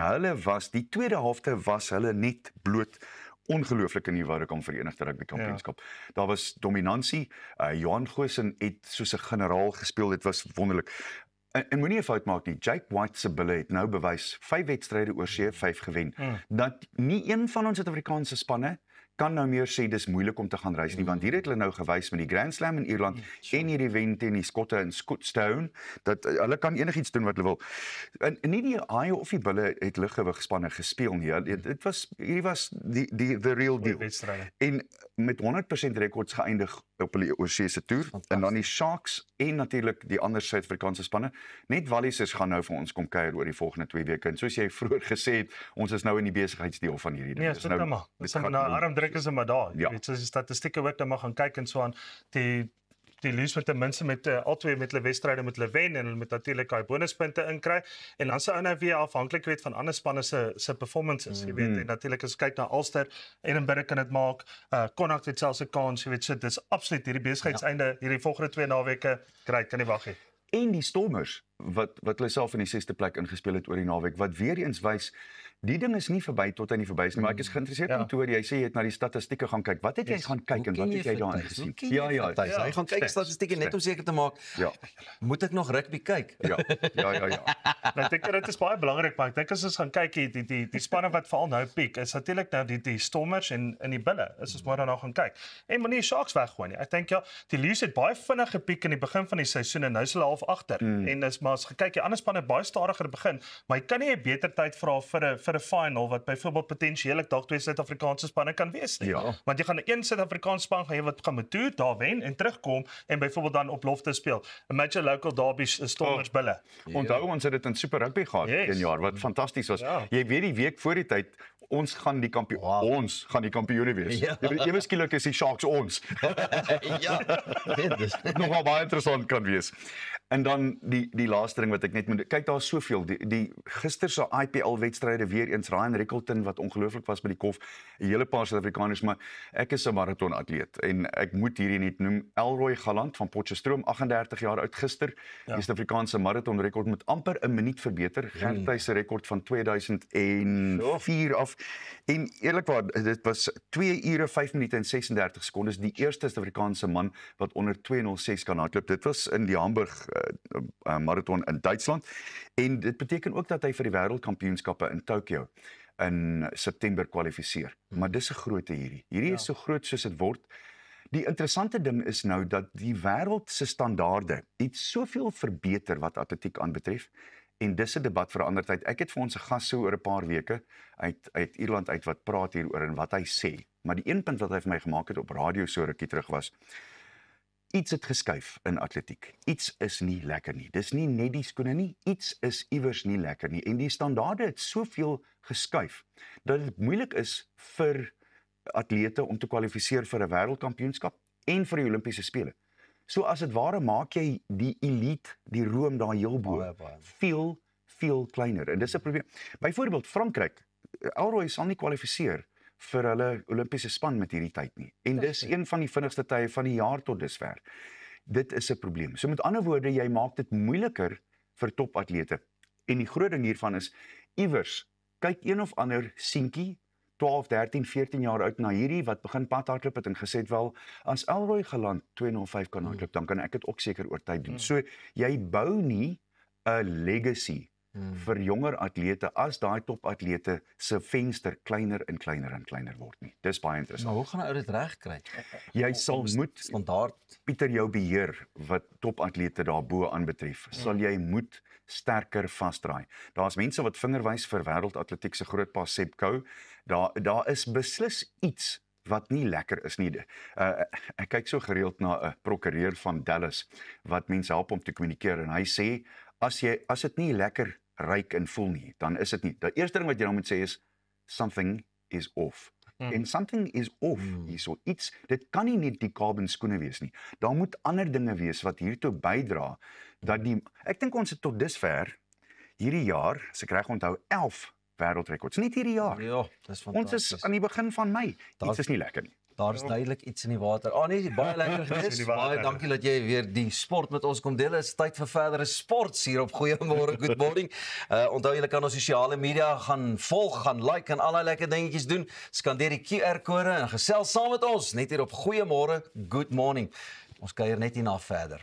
die tweede helfte was hulle net bloot ongelooflik in die Vodacom Verenigde Rugby Kampioenskap. Daar was dominansie. Johan Goosen het soos 'n generaal gespeel. Dit was wonderlik. En moenie 'n fout maak nie. Jake White se Bulle het nou bewys 5 wedstryde oor see, 5 gewen. Dat nie een van ons Suid-Afrikaanse spanne kan nou meer sê dis moeilik om te gaan reis nie, want hier het hulle nou gewys met die Grand Slam in Ierland en hierdie wen teen die Skotte in Scotstown dat hulle kan enigiets doen wat hulle wil. En nie die Haie of die Bulle het liggewigspanne gespeel nie. Hierdie was the real deal. En met 100% rekords geëindig op hulle oorseese toer en dan die Sharks en natuurlik die ander Suid-Afrikaanse spanne. Net Wallisers gaan nou vir ons kom kuier oor die volgende 2 weke. En soos jy vroeër gesê het, ons is nou in die besigheidsdeel van hierdie ding. Nee, dit nou maar. Dis nou armdruk is maar daar. Jy weet, soos die statistieke ook dan mag gaan kyk en so aan die Lions met ten minste met albei met hulle wedstryde met hulle wen en hulle met natuurlik daai bonuspunte inkry en dan se ou nou weer afhanklik weet van ander spanne se performances, jy weet, en natuurlik as kyk na Ulster, Edinburgh kan dit maak, Connacht het selfs 'n kans, jy weet, so dis absoluut hierdie besigheidseinde hierdie volgende 2 naweke, great, kan nie wag nie. En die Stormers wat hulle self in die 6de plek ingespeel het oor die naweek wat weer eens wys die ding is nie verby tot hy nie verby is nie, maar ek is geïnteresseerd om te hoor jy sê jy het na die statistieke gaan kyk. Wat het jy gaan kyk en wat het jy daarin gesien? Ja, hy gaan kyk statistieke net om seker te maak. Moet ek nog rugby kyk? Ja. Ek dink dit is baie belangrik, maar ek dink as ons gaan kyk die spanne wat veral nou piek is natuurlik nou die Stormers en die Bulle. Is ons maar daarna gaan kyk. En moenie Sharks weggooi nie. Ek dink die Lions het baie vinnig gepiek in die begin van die seisoen en nou is hulle half agter. En as maar as gekyk die ander spanne baie stadiger begin, maar jy kan nie 'n beter tyd vra vir 'n final wat byvoorbeeld potensieelik dalk 2 Suid-Afrikaanse spanne kan wees nie. Want jy gaan 'n Suid-Afrikaanse span gaan wat gaan met toer daar wen en terugkom en byvoorbeeld dan op lofte speel. 'n Major local derbies Stormers Bulle. Onthou ons het dit in Super Rugby gehad 1 jaar wat fantasties was. Jy weet die week voor die tyd ons gaan die kampioene wees. Ewe skielik is die Sharks ons. Dit nogal baie interessant kan wees. En dan die laaste ding wat ek net moet kyk, daar is soveel die gister se IPL wedstryde weer eens Ryan Rickleton wat ongelooflik was by die kof, 'n hele paar Suid-Afrikaners, maar ek is 'n maratonatleet en ek moet hierdie net noem Elroy Galant van Potchefstroom, 38 jaar oud gister, die Suid-Afrikaanse maratonrekord met amper 1 minuut verbeter, Gerthuis se rekord van 2004 af. En eerlikwaar, dit was 2 ure 5 minute en 36 sekondes, die eerste Suid-Afrikaanse man wat onder 2:06 kan hardloop. Dit was in die Hamburg marathon in Duitsland en dit beteken ook dat hy vir die wêreldkampioenskappe in Tokio in September kwalifiseer. Maar dis 'n grootte hierdie. Hierdie is so groot soos dit word. Die interessante ding is nou dat die wêreld se standaarde het soveel verbeter wat atletiek aanbetref En dis 'n debat vir 'n ander tyd. Ek het vir ons 'n gas so oor 'n paar weke uit Ierland uit wat praat hieroor en wat hy sê. Maar die een punt wat hy vir my gemaak het op radio so rukkie terug was, iets het geskuif in atletiek. Iets is nie lekker nie. Dis nie net die skoene nie, iets is iewers nie lekker nie. En die standaarde het soveel geskuif dat dit moeilik is vir atlete om te kwalifiseer vir 'n wêreldkampioenskap en vir die Olimpiese spele. So as dit ware maak jy die elite, die room daar heel bo, veel kleiner. En dis 'n probleem. Byvoorbeeld Frankryk, Elroy sal nie kwalifiseer vir hulle Olimpiese span met hierdie tyd nie. En dis een van die vinnigste tye van die jaar tot dusver. Dit is 'n probleem. So met ander woorde, jy maak dit moeiliker vir topatlete. En die groot ding hiervan is, iewers, kyk een of ander seentjie, 12, 13, 14 jaar oud na hierdie, wat begin padhardloop het en gesê het, wel, as Elroy geland 205 kan hardloop, dan kan ek dit ook seker oor tyd doen. So, jy bou nie 'n legacy vir jonger atlete as daai topatlete se venster kleiner en kleiner en kleiner word nie. Dis baie interessant. Maar hoe gaan 'n ou dit reg kry? Jy sal moet standaard Pieter jou beheer wat topatlete daarbo aanbetref. Sal jy moet sterker vasdraai. Daar's mense wat vingerwys vir wêreldatletiek se grootpa Seb Coe. Daar is beslis iets wat nie lekker is nie. Ek kyk so gereeld na 'n prokureur van Dallas wat mense help om te kommunikeer en hy sê as dit nie lekker ryk en voel nie, dan is dit nie. Die eerste ding wat jy dan moet sê is something is off. En something is off hierso. Iets, dit kan nie net die carbon skoene wees nie. Daar moet ander dinge wees wat hiertoe bydra dat ek dink ons het tot dusver hierdie jaar, as ek reg onthou, 11 wêreldrekords. Net hierdie jaar. Ja, dis fantasties. Ons is aan die begin van Mei. Iets is nie lekker nie. Daar is duidelik iets in die water. Nee, baie lekker gewees. Baie dankie dat jy weer die sport met ons kom deel. Dit is tyd vir verdere sports hier op Goeiemôre, Good Morning. Onthou julle kan ons sosiale media gaan volg, gaan like en allerlei lekker dingetjies doen. Skandeer die QR-kode en gesels saam met ons net hier op Goeiemôre, Good Morning. Ons kuier net hierna verder.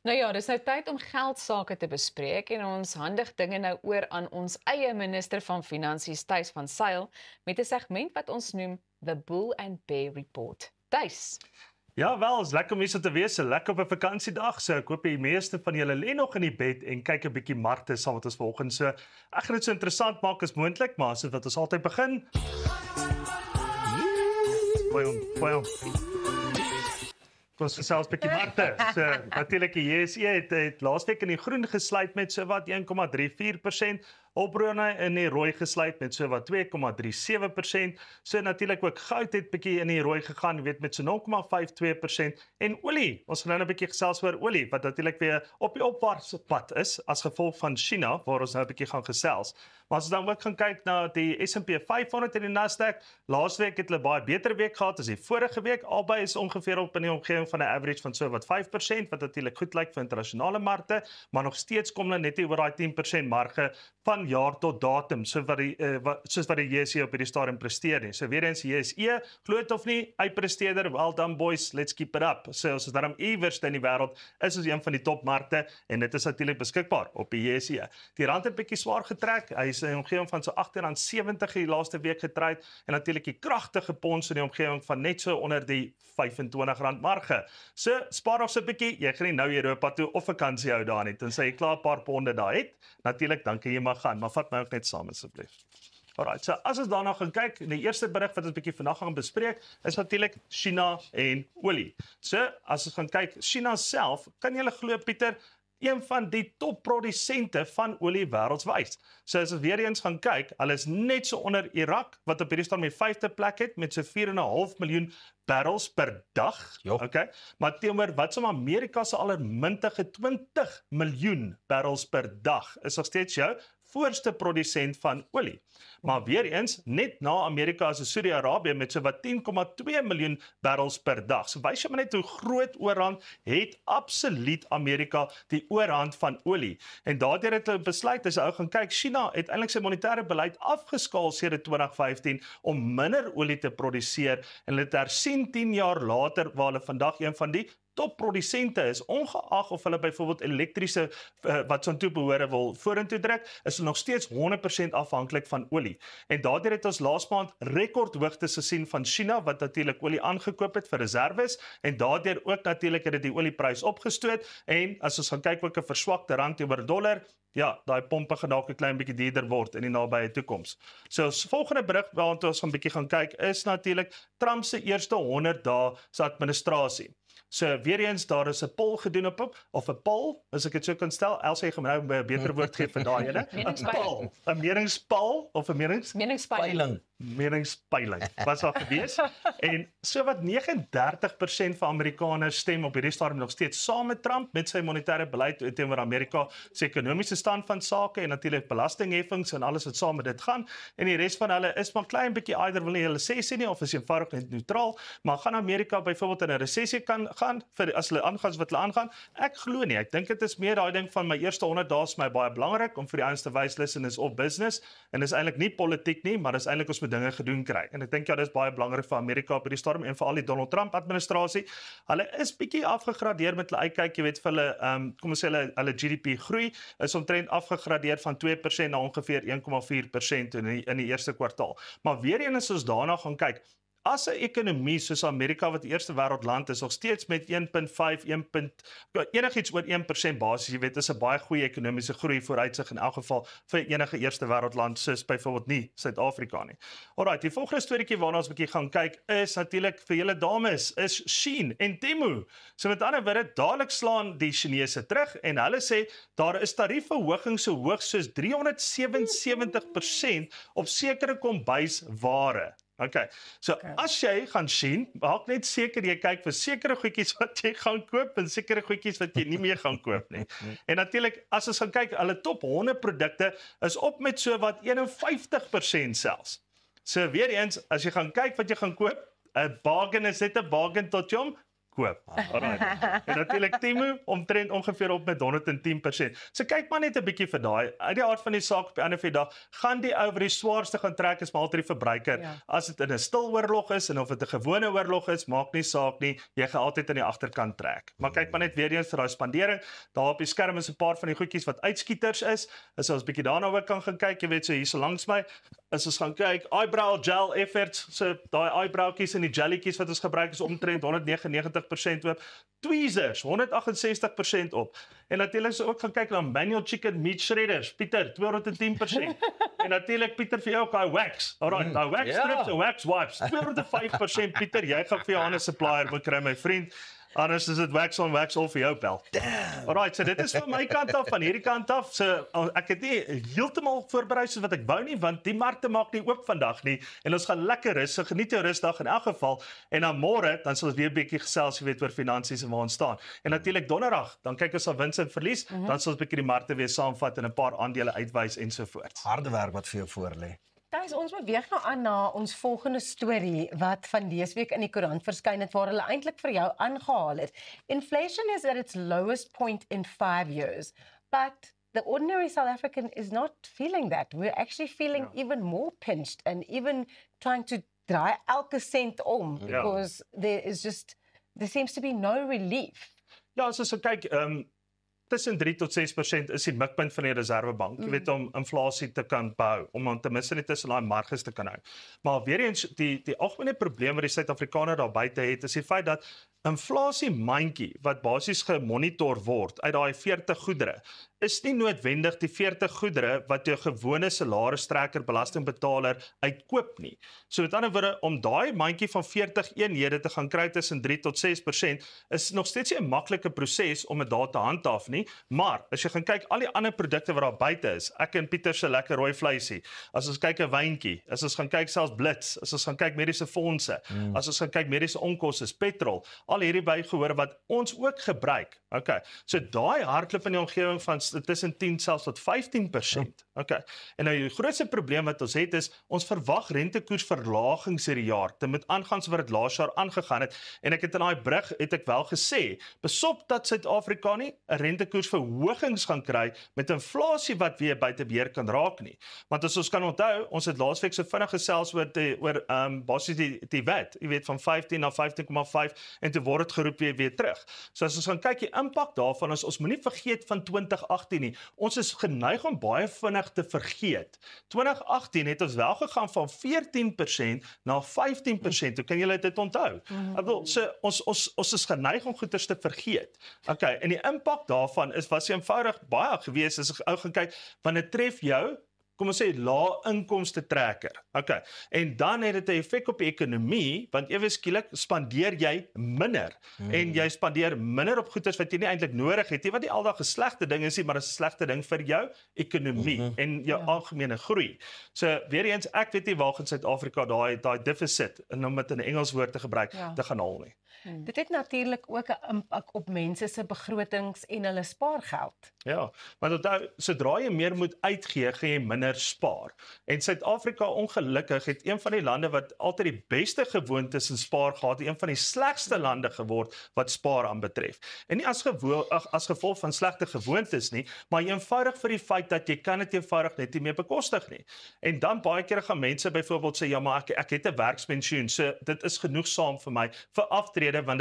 Nou ja, dis nou tyd om geldsaake te bespreek en ons handig dinge nou oor aan ons eie minister van Finansies, Tuis van Sail, met 'n segment wat ons noem The Bull and Bear Report. Tuis. Ja, wel, is lekker om hier so te wees, lekker op 'n vakansiedag. So ek hoop die meeste van julle lê nog in die bed en kyk 'n bietjie markte saam met ons vanoggend. So ek gaan dit so interessant maak as moontlik, maar soos wat ons altyd begin. Boom. Ons gesels 'n bietjie markte. So natuurlik die JSE het laasweek in die groen gesluit met so wat 1,34%. Hulpbronne in die rooi gesluit met so wat 2,37%. So natuurlik ook goud het bietjie in die rooi gegaan, weet met so 0,52% en olie. Ons gaan nou 'n bietjie gesels oor olie wat natuurlik weer op die opwaartse pad is as gevolg van China waar ons nou 'n bietjie gaan gesels. Maar as ons dan ook gaan kyk na die S&P 500 en die Nasdaq, laasweek het hulle baie beter week gehad as die vorige week. Albei is ongeveer op in die omgewing van 'n average van so wat 5% wat natuurlik goed lyk vir internasionale markte, maar nog steeds kom hulle net nie oor daai 10% marge van jaar tot datum, soos wat die JSE op hierdie stadium presteer nie. So weer eens JSE, glo dit of nie, uitpresteerder, well done boys, let's keep it up. So ons is daarom iewers in die wêreld, is ons een van die topmarkte en dit is natuurlik beskikbaar op die JSE. Die rand het bietjie swaar getrek, hy is in die omgewing van so R18.70 die laaste week getryd en natuurlik die kragtige pond in die omgewing van net so onder die R25 marge. So spaar nog so 'n bietjie, jy gaan nie nou Europa toe of vakansie hou daar nie, tensy jy klaar 'n paar ponde daar het. Natuurlik, dan kan jy maar gaan, maar vat my ook net saam asseblief. Alright, so as ons daarna gaan kyk, die eerste berig wat ons bietjie vandag gaan bespreek, is natuurlik China en olie. So as ons gaan kyk, China self, kan julle glo Pieter, een van die topprodusente van olie wêreldwyd. So as ons weer eens gaan kyk, hulle is net so onder Irak wat op hierdie stadium die 5de plek het met so 4,5 miljoen barrels per dag. Okay. Maar teenoor wat som Amerika se allermintige 20 miljoen barrels per dag is nog steeds jou voorste produsent van olie. Maar weer eens, net na Amerika is Saudi-Arabië met so wat 10,2 miljoen barrels per dag. So wys jy maar net hoe groot oorhand het absoluut Amerika die oorhand van olie. En daardeur het hulle besluit, as jy gaan kyk, China het eintlik sy monetêre beleid afgeskaal sedert 2015 om minder olie te produseer en hulle het hersien 10 jaar later waar hulle vandag een van die topprodusente is, ongeag of hulle byvoorbeeld elektriese wat so toe behore wil vorentoe druk, is hulle nog steeds 100% afhanklik van olie. En daardeur het ons laas maand rekordhoogtes gesien van China wat natuurlik olie aangekoop het vir reserves en daardeur ook natuurlik het dit die olieprys opgestoot en as ons gaan kyk ook 'n verswakte rand teenoor dollar, ja, daai pompe gaan dalk 'n klein bietjie duurder word in die nabye toekoms. So ons volgende berig waarna ons gaan bietjie gaan kyk is natuurlik Trump se eerste 100 dae se administrasie. So weer eens daar is 'n poll gedoen op of 'n poll, as ek dit so kan stel. Elsie gaan nou 'n beter woord gee vir daai ene. 'n poll, 'n meningspoll of 'n meningspeiling. Meningspeiling. Wat sal gewees? En so wat 39% van Amerikaners stem op hierdie stadium nog steeds saam met Trump met sy monetêre beleid teenoor Amerika se ekonomiese stand van sake en natuurlik belastingheffings en alles wat saam met dit gaan. En die res van hulle is maar klein bietjie either wil nie hulle sê nie of is eenvoudig net neutraal, maar gaan Amerika byvoorbeeld in 'n resessie kan gaan vir as hulle aangaan wat hulle aangaan? Ek glo nie. Ek dink dit is meer daai ding van my eerste 100 dae is my baie belangrik om vir die ouens te wys listen is op business en dis eintlik nie politiek nie, maar dis eintlik ons moet dinge gedoen kry. En ek dink ja, dis baie belangrik vir Amerika op hierdie stadium en veral die Donald Trump administrasie. Hulle is bietjie afgegradeer met hulle uitkyk, jy weet vir hulle kom ons sê hulle GDP groei is omtrent afgegradeer van 2% na ongeveer 1,4% in die eerste kwartaal. Maar weer eens as ons daarna gaan kyk, as 'n ekonomie soos Amerika wat die eerste wêreldland is, nog steeds met 1.5, enigiets oor 1% basis, jy weet, is 'n baie goeie ekonomiese groei vooruitsig in elk geval vir enige eerste wêreldland soos byvoorbeeld nie Suid-Afrika nie. Alright, die volgende storieetjie waarna ons 'n bietjie gaan kyk is natuurlik vir julle dames, is Shein en Temu. So met ander woorde, dadelik slaan die Chinese terug en hulle sê daar is tariefverhogings so hoog soos 377% op sekere kombuisware. Okay, so as jy gaan sien, maak net seker jy kyk vir sekere goedjies wat jy gaan koop en sekere goedjies wat jy nie meer gaan koop nie. En natuurlik, as ons gaan kyk, hulle top 100 produkte is op met so wat 51% selfs. So weer eens, as jy gaan kyk wat jy gaan koop, 'n bargain is net 'n bargain tot jom, koop. Alright. En natuurlik Temu omtrent ongeveer op met 110%. So kyk maar net 'n bietjie vir daai. Uit die aard van die saak op die einde van die dag, gaan die ou wat die swaarste gaan trek is maar altyd die verbruiker. Ja. As dit in 'n stil oorlog is en of dit 'n gewone oorlog is, maak nie saak nie. Jy gaan altyd aan die agterkant trek. Maar kyk maar net weer eens vir daai spandering. Daar op die skerm is 'n paar van die goedjies wat uitskieters is. As ons bietjie daarna ook kan gaan kyk, jy weet so hier so langs my, as ons gaan kyk, eyebrow gel efforts, so daai eyebrowtjies en die jellytjies wat ons gebruik is omtrent 199% oop. Tweezers 168% op. En natuurlik so ook gaan kyk na manual chicken meat shredders, Pieter 210%. En natuurlik Pieter vir jou ook daai wax. Alright, daai wax strips en wax wipes 205%. Pieter, jy gaan vir jou 'n supplier moet kry, my vriend. Anders is dit wax on wax off vir jou pel. Alright, so dit is van my kant af, van hierdie kant af. So ek het nie heeltemal voorberei soos wat ek wou nie, want die markte maak nie oop vandag nie en ons gaan lekker rus. So geniet jou rusdag in elk geval en dan môre dan sal ons weer 'n bietjie gesels, jy weet, oor finansies en waar ons staan. En natuurlik donderdag, dan kyk ons op wins en verlies, dan sal ons 'n bietjie die markte weer saamvat en 'n paar aandele uitwys ensovoorts. Harde werk wat vir jou voorlê. Guys, ons beweeg nou aan na ons volgende storie wat van dese week in die koerant verskyn het waar hulle eintlik vir jou aangehaal het. Inflation is at its lowest point in 5 years, but the ordinary South African is not feeling that. We're actually feeling even more pinched and even trying to draai elke sent om because there seems to be no relief. Ja, as ons kyk, tussen 3 tot 6% is die mikpunt van die Reserwebank, jy weet, om inflasie te kan behou, om ten minste net tussen daai marges te kan hou. Maar weer eens, die algemene probleem wat die Suid-Afrikaner daar buite het, is die feit dat inflasie mandjie wat basies gemonitor word uit daai 40 goedere, is nie noodwendig die 40 goedere wat jou gewone salaristrekker belastingbetaler uitkoop nie. So met ander woorde, om daai mandjie van 40 eenhede te gaan kry tussen 3 tot 6% is nog steeds nie 'n maklike proses om dit daar te handhaaf nie, maar as jy gaan kyk al die ander produkte wat daar buite is, ek en Pieter se lekker rooi vleisie, as ons kyk 'n wyntjie, as ons gaan kyk selfs blits, as ons gaan kyk mediese fondse, as ons gaan kyk mediese onkoste, petrol, al hierdie bygehoor wat ons ook gebruik. Okay. So daai hardloop in die omgewing van tussen 10 selfs tot 15%. Okay. En nou die grootste probleem wat ons het is ons verwag rentekoersverlagings hierdie jaar te met aangaan so wat dit laas jaar aangegaan het en ek het in daai brug het ek wel gesê besop dat Suid-Afrika nie 'n rentekoersverhogings gaan kry met inflasie wat weer buite beheer kan raak nie. Want as ons kan onthou, ons het laasweek so vinnig gesels oor basies die wet, jy weet van 15 na 15,5 en toe word dit geroep weer terug. So as ons gaan kyk die impak daarvan is ons moenie vergeet van 2018 nie. Ons is geneig om baie vinnig te vergeet. 2018 het ons wel gegaan van 14% na 15%. Hoe kan julle dit onthou? So ons is geneig om goeders te vergeet. Okay, en die impak daarvan was eenvoudig baie gewees as ek ou gaan kyk want dit tref jou kom ons sê lae inkomste trekker. Okay. En dan het dit 'n effek op die ekonomie want ewe skielik spandeer jy minder en jy spandeer minder op goederes wat jy nie eintlik nodig het nie wat nie aldag 'n slegte ding is nie, maar 'n slegte ding vir jou ekonomie en jou algemene groei. So weer eens ek weet nie waar in Suid-Afrika daai deficit om dit in 'n Engels woord te gebruik te gaan haal nie. Dit het natuurlik ook 'n impak op mense se begrotings en hulle spaargeld. Ja, want onthou, sodra jy meer moet uitgee, gaan jy minder spaar. En Suid-Afrika ongelukkig het een van die lande wat altyd die beste gewoontes in spaar gehad, een van die slegste lande geword wat spaar aanbetref. En nie as gevolg van slegte gewoontes nie, maar eenvoudig vir die feit dat jy kan dit eenvoudig net nie meer bekostig nie. En dan baie keer gaan mense byvoorbeeld sê ja, maar ek het 'n werkspensioen, so dit is genoegsaam vir my vir aftrede want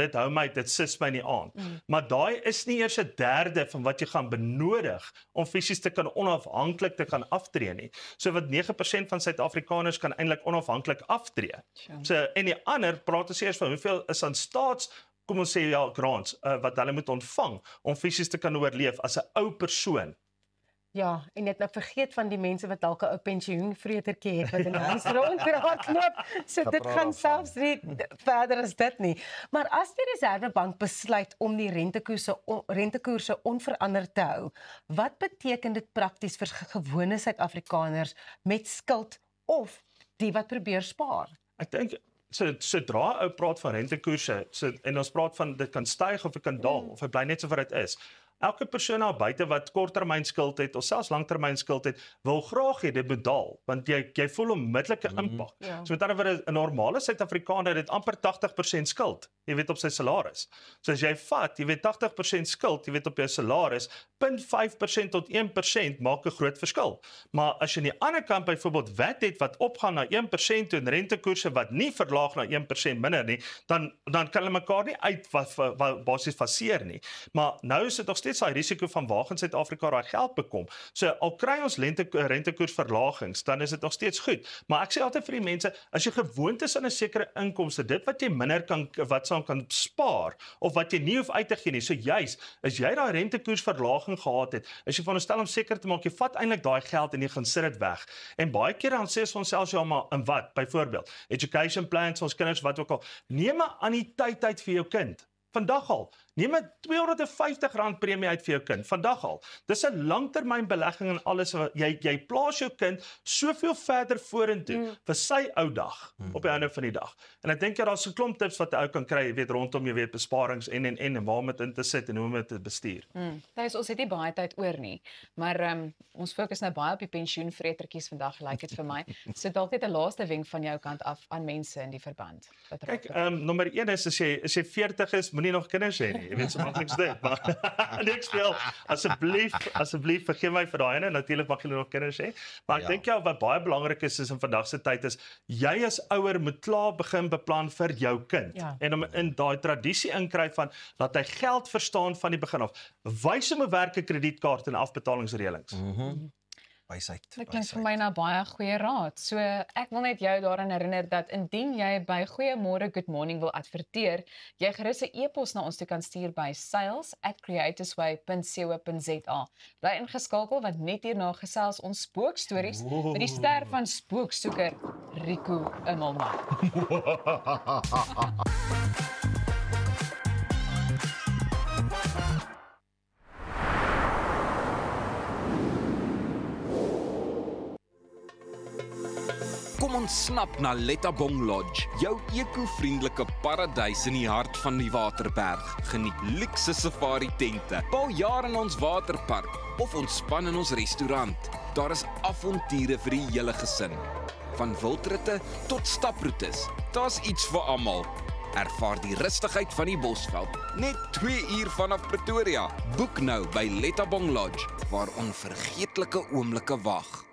dit sis my nie aan. Maar daai is nie eers 'n derde van wat jy gaan benodig om fisies te kan onafhanklik te kan aftree nie. So wat 9% van Suid-Afrikaners kan eintlik onafhanklik aftree. So en die ander praat ons eers van hoeveel is aan kom ons sê grants wat hulle moet ontvang om fisies te kan oorleef as 'n ou persoon. Ja, en net nou vergeet van die mense wat dalk 'n ou pensioenvretertjie het wat in die huis rondloop. So dit gaan selfs nie verder as dit nie. Maar as die Reserwebank besluit om die rentekoerse onveranderd te hou, wat beteken dit prakties vir gewone Suid-Afrikaners met skuld of die wat probeer spaar? Ek dink sodra ou praat van rentekoerse en ons praat van dit kan styg of dit kan daal of dit bly net so wat dit is. elke persoon daar buite wat korttermynskuld het of selfs langtermynskuld het, wil graag hê dit moet daal, want jy voel onmiddellike impak. So met ander woorde 'n normale Suid-Afrikaner het amper 80% skuld, jy weet op sy salaris. So as jy vat, jy weet 80% skuld, jy weet op jou salaris, 0.5% tot 1% maak 'n groot verskil. Maar as jy aan die ander kant byvoorbeeld wet het wat opgaan na 1% toe en rentekoerse wat nie verlaag na 1% minder nie, dan kan hulle mekaar nie uit basies faseer nie. Maar nou is dit nog steeds daai risiko van waar gaan Suid-Afrika daai geld bekom. So al kry ons rentekoersverlagings, dan is dit nog steeds goed. Maar ek sê altyd vir die mense, as jy gewoond is aan 'n sekere inkomste, dit wat jy minder kan spaar of wat jy nie hoef uit te gee nie. So juis, as jy daai rentekoersverlaging gehad het, is jy veronderstel om seker te maak jy vat eintlik daai geld en jy gaan sit dit weg. En baie keer dan sê ons onsself ja, maar in wat? Byvoorbeeld, education plans, ons kinders wat ook al. Neem 'n anniteit uit vir jou kind. Vandag al. Neem 'n R250 premie uit vir jou kind. Vandag al. Dis 'n langtermynbelegging en alles. Jy plaas jou kind soveel verder vorentoe vir sy ou dag op die einde van die dag. En ek dink daar's 'n klomp tips wat 'n ou kan kry, jy weet rondom jy weet besparings en waar om dit in te sit en hoe om dit te bestuur. Ons het nie baie tyd oor nie, maar ons fokus nou baie op die pensioenvretertjies vandag, lyk dit vir my. So dalk net 'n laaste wenk van jou kant af aan mense in die verband. Kyk, nommer 1 is as jy 40 is, moenie nog kinders hê nie. Jy weet so makliks dit, maar niks speel. Asseblief vergeef my vir daai ene. Natuurlik mag jy nog kinders hê, maar ek dink wat baie belangrik is in vandag se tyd is jy as ouer moet klaar begin beplan vir jou kind. En om in daai tradisie inkry van dat hy geld verstaan van die begin af. Wys hom 'n werk 'n kredietkaart en afbetalingsreëlings. Dit klink vir my na baie goeie raad. So ek wil net jou daaraan herinner dat indien jy by Goeiemôre Good Morning wil adverteer, jy gerus 'n e-pos na ons toe kan stuur by sales@creatorsway.co.za. Bly ingeskakel want net hierna gesels ons spookstories met die ster van spooksoeker Rico Immelman. Kom ontsnap na Lettabong Lodge, jou eco-vriendelike paradys in die hart van die Waterberg. Geniet luukse safari tente, bou jaar in ons waterpark of ontspan in ons restaurant. Daar is avonture vir die hele gesin. Van wildritte tot staproetes, daar's iets vir almal. Ervaar die rustigheid van die Bosveld, net 2 uur vanaf Pretoria. Boek nou by Lettabong Lodge, waar onvergeetlike oomblikke wag.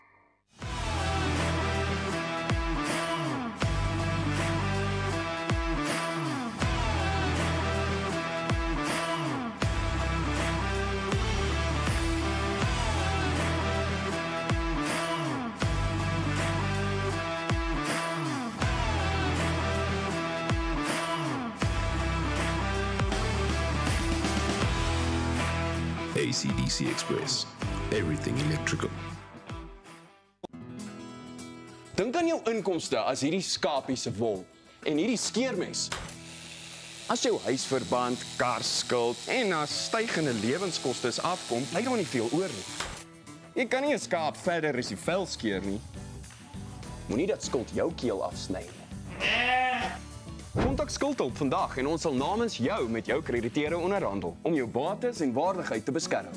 AC/DC Express. Everything electrical. Dink aan jou inkomste as hierdie skapie se wol en hierdie skeermes. As jou huisverband, karskuld en as stygende lewenskoste afkom, bly daar nie veel oor nie. Jy kan nie 'n skaap verder as die vel skeer nie. Moenie dat skuld jou keel afsny nie. Kontak Skuldhulp vandag en ons sal namens jou met jou krediteure onderhandel om jou bates en waardigheid te beskerm.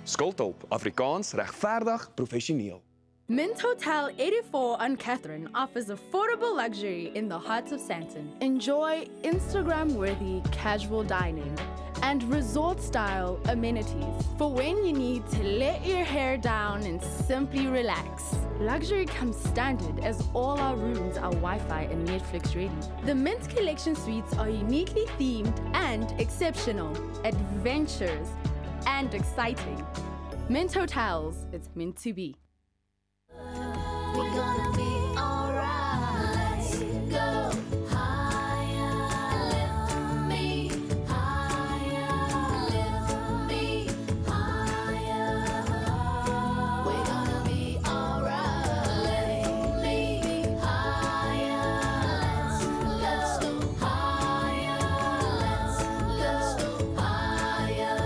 Skuldhulp, Afrikaans, regverdig, professioneel. Mint Hotel 84 on Catherine offers affordable luxury in the heart of Sandton. Enjoy Instagram-worthy casual dining and resort-style amenities for when you need to let your hair down and simply relax. Luxury comes standard as all our rooms are Wi-Fi and Netflix ready. The Mint Collection suites are uniquely themed and exceptional, adventurous and exciting. Mint Hotels, it's meant to be. We're gonna be alright. Go higher, lift me higher, lift me higher. We're gonna be alright. Lift me higher. Let's go higher. Let's go higher.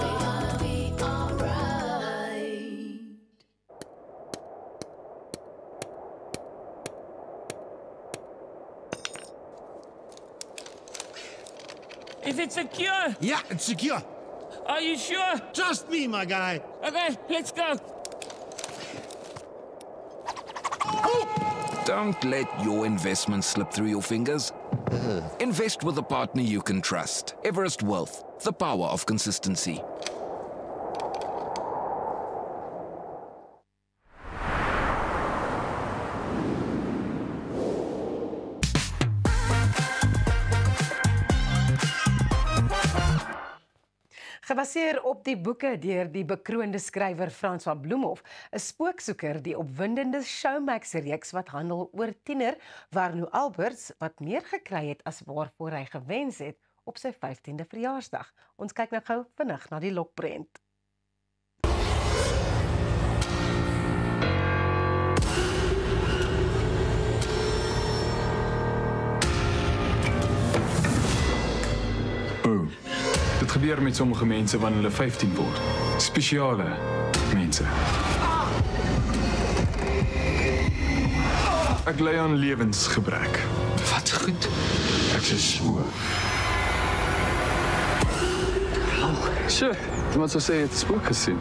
We're gonna be alright. Is it secure? Yeah, it's secure. Are you sure? Trust me, my guy. Okay, let's go. Don't let your investment slip through your fingers. Invest with a partner you can trust. Everest Wealth, the power of consistency. Gebaseer op die boeke deur die bekroonde skrywer François Bloemhof, 'n spooksoeker die opwindende Showmax-reeks wat handel oor tiener Warno Alberts wat meer gekry het as waarvoor hy gewens het op sy 15de verjaarsdag. Ons kyk nou gou vinnig na die lokprent. Dit gebeur met sommige mense wanneer hulle 15 word. Spesiale mense. Ek ly aan lewensgebrek. Wat goed. Ek is so. Sjoe, wat sou sê het spook gesien?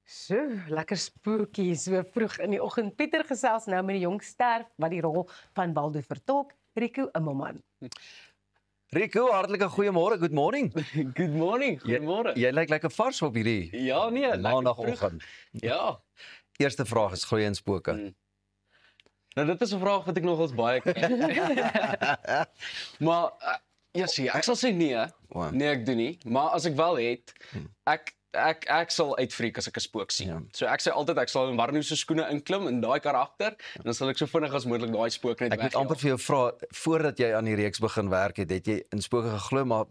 So, lekker spooky, so vroeg in die oggend. Pieter gesels nou met die jong ster wat die rol van Baldo vertolk, Rico Immelman. Rico, hartlike goeiemôre, good morning. Good morning, goeiemôre. Jy lyk lekker vars op hierdie Ja, nee, maandagoggend. Ja. Eerste vraag is glo jy in spooke? Nou dit is 'n vraag wat ek nogals baie kry. Maar ja, sien, ek sal sê nee. Nee, ek doen nie, maar as ek wel het, ek sal uitfreak as ek 'n spook sien. So ek sê altyd ek sal in Warno se skoene inklim in daai karakter en dan sal ek so vinnig as moontlik daai spook net Ek moet amper vir jou vra, voordat jy aan die reeks begin werk het jy in spooke geglo maar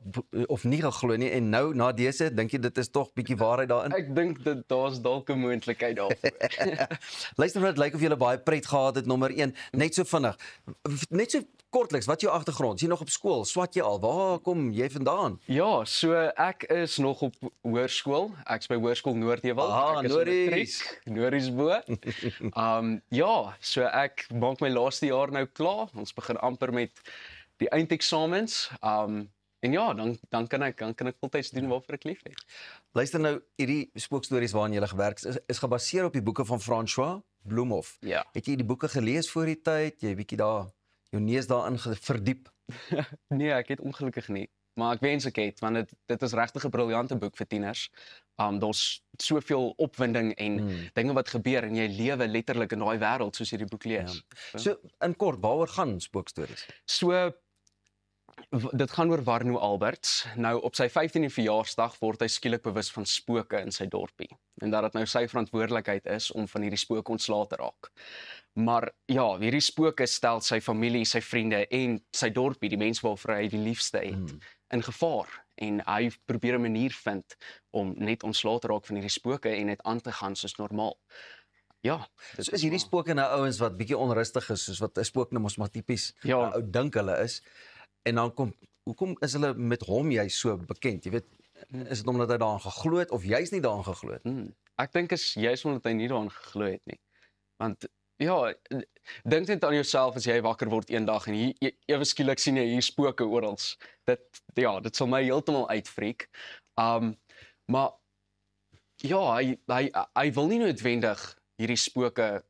of nie geglo nie en nou na dese dink jy dit is tog bietjie waarheid daarin? Ek dink dit daar's dalk 'n moontlikheid daarvoor. Luister nou, dit lyk of jy baie pret gehad het, nommer 1, net so vinnig. Net so kortliks, wat jou agtergrond? Jy nog op skool? Swat jy al? Waar kom jy vandaan? Ja, so ek is nog op hoërskool. Ek's by Hoërskool Noordewald. Ek is Noordries bo. Ja, so ek maak my laaste jaar nou klaar. Ons begin amper met die eindeksamens. En ja, dan kan ek voltyds doen waarvoor ek lief het. Luister nou, hierdie spookstories waarin jy gewerk het, is gebaseer op die boeke van François Bloemhof. Ja. Het jy die boeke gelees voor die tyd? Jy bietjie daar jou neus daarin verdiep? Nee, ek het ongelukkig nie. Maar ek wens ek het, want dit is regtig 'n briljante boek vir tieners. Daar's soveel opwinding en dinge wat gebeur en jy lewe letterlik in daai wêreld soos jy die boek lees. Ja. So in kort, waaroor gaan spookstories? So dit gaan oor Warno Alberts. Nou op sy 15de verjaarsdag word hy skielik bewus van spooke in sy dorpie en dat dit nou sy verantwoordelikheid is om van hierdie spooke ontslae te raak. Maar ja, hierdie spooke stel sy familie, sy vriende en sy dorpie, die mense waarvoor hy die liefste het, in gevaar en hy probeer 'n manier vind om net ontslae te raak van hierdie spooke en net aan te gaan soos normaal. Ja, so is hierdie spooke nou ouens wat bietjie onrustig is, soos wat 'n spook nou mos maar tipies ou dink hulle is. En dan hoekom is hulle met hom jy so bekend? Jy weet, is dit omdat hy daaraan geglo het of jy's nie daaraan geglo het? Ek dink is juist omdat hy nie daaraan geglo het nie. Want ja, dink net aan jouself as jy wakker word eendag en ewe skielik sien jy hier spooke oral. Dit sal my heeltemal uitfreak. Maar ja, hy wil nie noodwendig hierdie spooke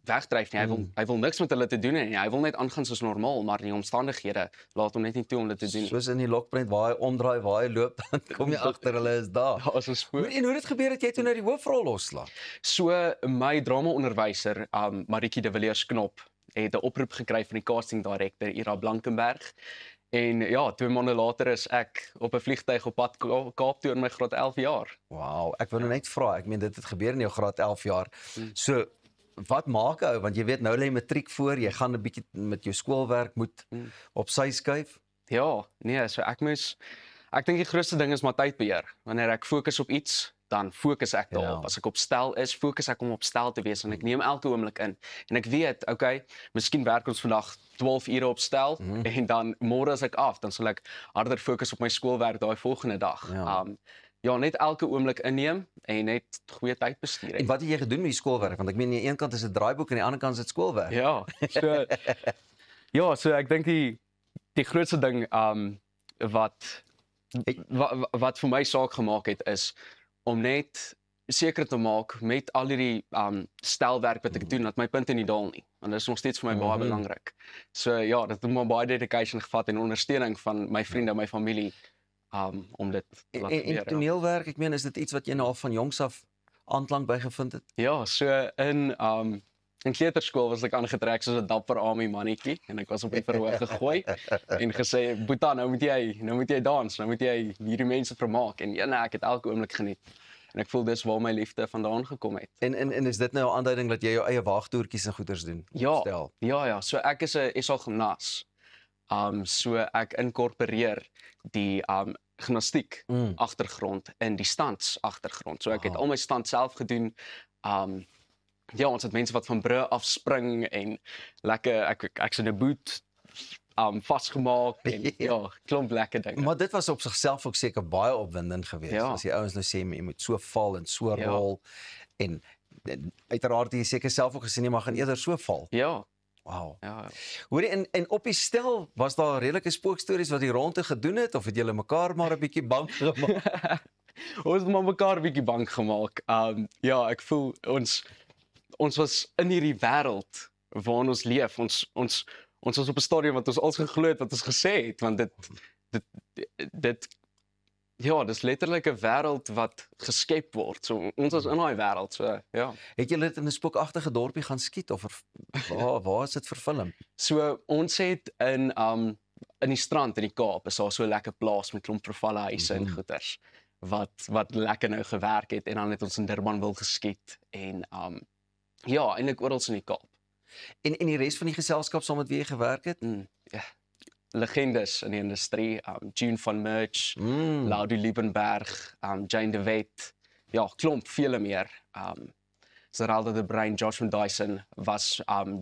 wegdryf nie. Hy wil niks met hulle te doen nie. Hy wil net aangaan soos normaal, maar die omstandighede laat hom net nie toe om dit te doen. Soos in die lokprent waar hy omdraai, waar hy loop, dan kom jy agter hulle is daar. Daar's 'n spook. En hoe het dit gebeur dat jy toe nou die hoofrol loslaat? So my drama-onderwyser, Maritjie de Villiers Knop, het 'n oproep gekry van die casting director Ira Blankenberg. En ja, 2 maande later is ek op 'n vliegtuig op pad Kaap toe in my graad 11 jaar. Wow, ek wil net vra, ek meen dit het gebeur in jou graad 11 jaar. So wat maak ou, want jy weet nou lê matriek voor, jy gaan 'n bietjie met jou skoolwerk moet op sy skuif. Ja, nee, so ek dink die grootste ding is maar tydbeheer. Wanneer ek fokus op iets, dan fokus ek daarop. As ek op stel is, fokus ek om op stel te wees en ek neem elke oomblik in. En ek weet, okay, miskien werk ons vandag 12 ure op stel en dan môre as ek af, dan sal ek harder fokus op my skoolwerk daai volgende dag. Ja, net elke oomblik inneem en net goeie tyd bestuur. En wat het jy gedoen met die skoolwerk? Want ek meen aan die een kant is dit draaiboek en aan die ander kant is dit skoolwerk. Ja, so ek dink die grootste ding wat vir my saak gemaak het is om net seker te maak met al hierdie stelwerk wat ek doen dat my punte nie daal nie. En dit is nog steeds vir my baie belangrik. So ja, dit het my baie dedication gevat en ondersteuning van my vriende en my familie om dit te laat gebeur. En toneelwerk, ek meen, is dit iets wat jy nou al van jongs af aanklank by gevind het? Ja, so in kleuterskool was ek aangetrek soos 'n dapper army mannetjie en ek was op die verhoog gegooi en gesê, "Boeta, nou moet jy dans, nou moet jy hierdie mense vermaak." En ja, nee, ek het elke oomblik geniet. En ek voel dis waar my liefde vandaan gekom het. En is dit nou 'n aanduiding dat jy jou eie waagtoertjies en goeders doen? Ja, Stel. ja, so ek is 'n SA gimnas. So ek inkorporeer die gimnastiek agtergrond in die stands agtergrond. So ek het al my stand self gedoen. Ja, ons het mense wat van brûe afspring en lekker ek's in 'n boot vasgemaak en ja, klomp lekker dinge. Maar dit was op sigself ook seker baie opwindend geweest. Ja. As die ouens nou sê jy moet so val en so rol en uiteraard jy seker self ook gesien jy mag eerder so val. Ja. Wow. Ja. Hoorie, en op die stel was daar redelike spookstories wat die rondte gedoen het of het julle mekaar maar 'n bietjie bang gemaak? Ons het maar mekaar 'n bietjie bang gemaak. Ja, ek voel ons was in hierdie wêreld waarin ons leef. Ons was op 'n stadium wat ons als geglo het wat ons gesê het, want dit ja, dis letterlik 'n wêreld wat geskep word. So ons is in daai wêreld, so ja. Het julle dit in 'n spookagtige dorpie gaan skiet of waar is dit verfilm? So ons het in die strand in die Kaap, is daar so 'n lekker plaas met klomp vervalle huise en goeders wat lekker nou gewerk het en dan het ons in Durban wil geskiet en ja, eintlik oral in die Kaap. En die res van die geselskap saam met wie jy gewerk het? Ja. Legendes in die industrie, June van Merch, Laudie Liebenberg, Jane de Wet, ja, klomp vele meer. Zeralda de Bruin, Josh van Dyson was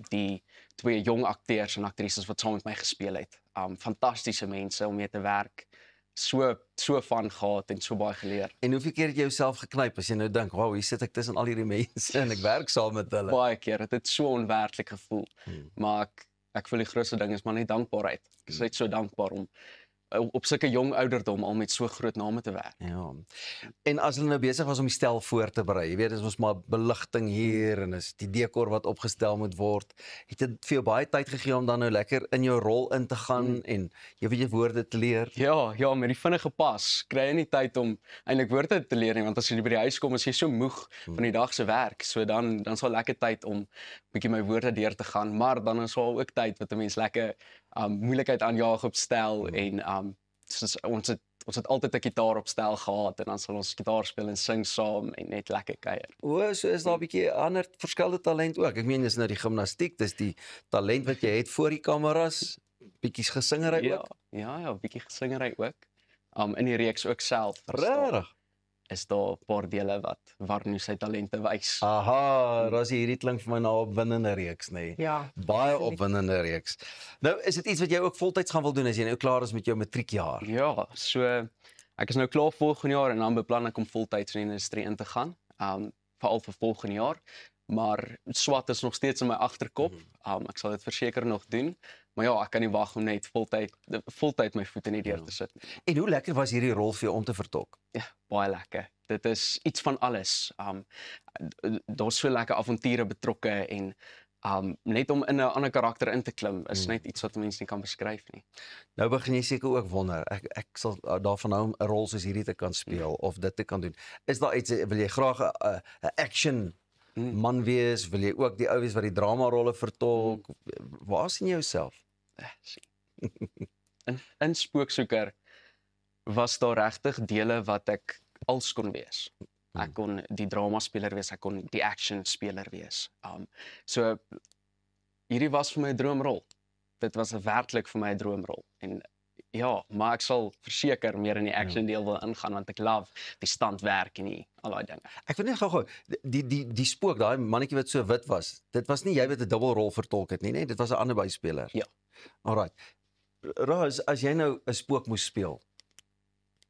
die twee jong akteurs en aktrises wat saam met my gespeel het. Fantastiese mense om mee te werk. So van gehad en so baie geleer. En hoeveel keer het jy jouself geknyp as jy nou dink, "Wow, hier sit ek tussen al hierdie mense en ek werk saam met hulle." Baie keer, dit het so onwerklik gevoel. Maar ek voel die grootste ding is maar net dankbaarheid. Ek is net so dankbaar om op sulke jong ouderdom al met so groot name te werk. Ja. En as hulle nou besig was om die stel voor te berei, jy weet, dit was maar beligting hier en is die dekor wat opgestel moet word. Het dit vir jou baie tyd gegee om dan nou lekker in jou rol in te gaan en jy weet jy woorde te leer? Ja, met die vinnige pas kry jy nie tyd om eintlik woorde te leer nie, want as jy by die huis kom is jy so moeg van die dag se werk. So dan is al lekker tyd om bietjie my woorde deur te gaan, maar dan is al ook tyd wat 'n mens lekker moeilikheid aanjaag op stel en ons het altyd 'n gitaar op stel gehad en dan sal ons gitaar speel en sing saam en net lekker kuier. So is daar 'n bietjie ander verskillende talent ook. Ek meen dis nou die gimnastiek, dis die talent wat jy het voor die kameras, bietjie gesingery ook. Ja, bietjie gesingery ook. In die reeks ook self. Regtig? Is daar 'n paar dele waar nou sy talente wys. Aha, Rosie, hierdie klink vir my na 'n opwindende reeks, nê? Ja. Baie opwindende reeks. Nou, is dit iets wat jy ook voltyds gaan wil doen as jy nou klaar is met jou matriekjaar? Ja, so ek is nou klaar volgende jaar en dan beplan ek om voltyds in die industrie in te gaan, veral vir volgende jaar. Maar SWAT is nog steeds in my agterkop. Ek sal dit verseker nog doen. Maar ja, ek kan nie wag om net voltyd my voete in die deur te sit. En hoe lekker was hierdie rol vir jou om te vertolk? Ja, baie lekker. Dit is iets van alles. Daar's so lekker avonture betrokke en net om in 'n ander karakter in te klim is net iets wat mense nie kan beskryf nie. Nou begin jy seker ook wonder, ek sal daarvan hou om 'n rol soos hierdie te kan speel of dit te kan doen. Is daar iets, wil jy graag 'n action man wees? Wil jy ook die ou wees wat die drama rolle vertolk? Waar sien jy jouself? In Spooksoeker was daar regtig dele wat ek als kon wees. Ek kon die drama speler wees, ek kon die action speler wees. So hierdie was vir my 'n droomrol. Dit was werklik vir my 'n droomrol. En ja, maar ek sal verseker meer in die action deel wil ingaan want ek love die standwerk en al daai dinge. Ek wil net gou die spook, daai mannetjie wat so wit was. Dit was nie jy wat 'n dubbelrol vertolk het nie, nee, dit was 'n ander byspeler. Ja. Alrite. Roos, as jy nou 'n spook moes speel,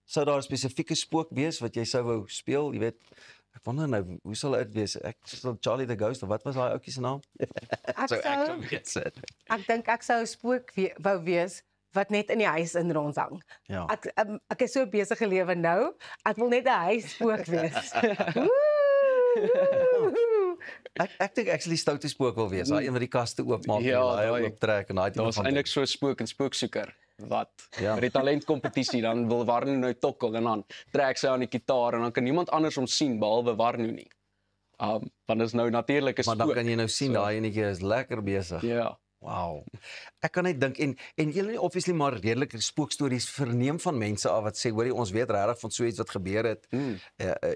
sou daar 'n spesifieke spook wees wat jy sou wou speel? Jy weet, ek wonder nou, hoe sal dit wees? Ek sal Charlie the Ghost of wat was daai ouetjie se naam? Ek dink ek sou 'n spook wou wees wat net in die huis in rondhang. Ja. Ek is so besig gelewe nou, ek wil net 'n huisspook wees. Ek dink actually stoute spook wil wees. Daai een wat die kaste oopmaak en Ja, daai daai- ooptrek en daai Daar was eintlik so 'n spook en spooksoeker wat Ja. by die talentkompetisie dan wil Warnu nou tokkel en dan trek sy aan die gitaar en dan kan niemand anders hom sien behalwe Warnu nie. Want is nou natuurlik 'n spook. Maar dan kan jy nou sien daai enetjie is lekker besig. Ja. Wow. Ek kan net dink en julle obviously maar redelike spookstories verneem van mense af wat sê hoorie ons weet regtig van so iets wat gebeur het.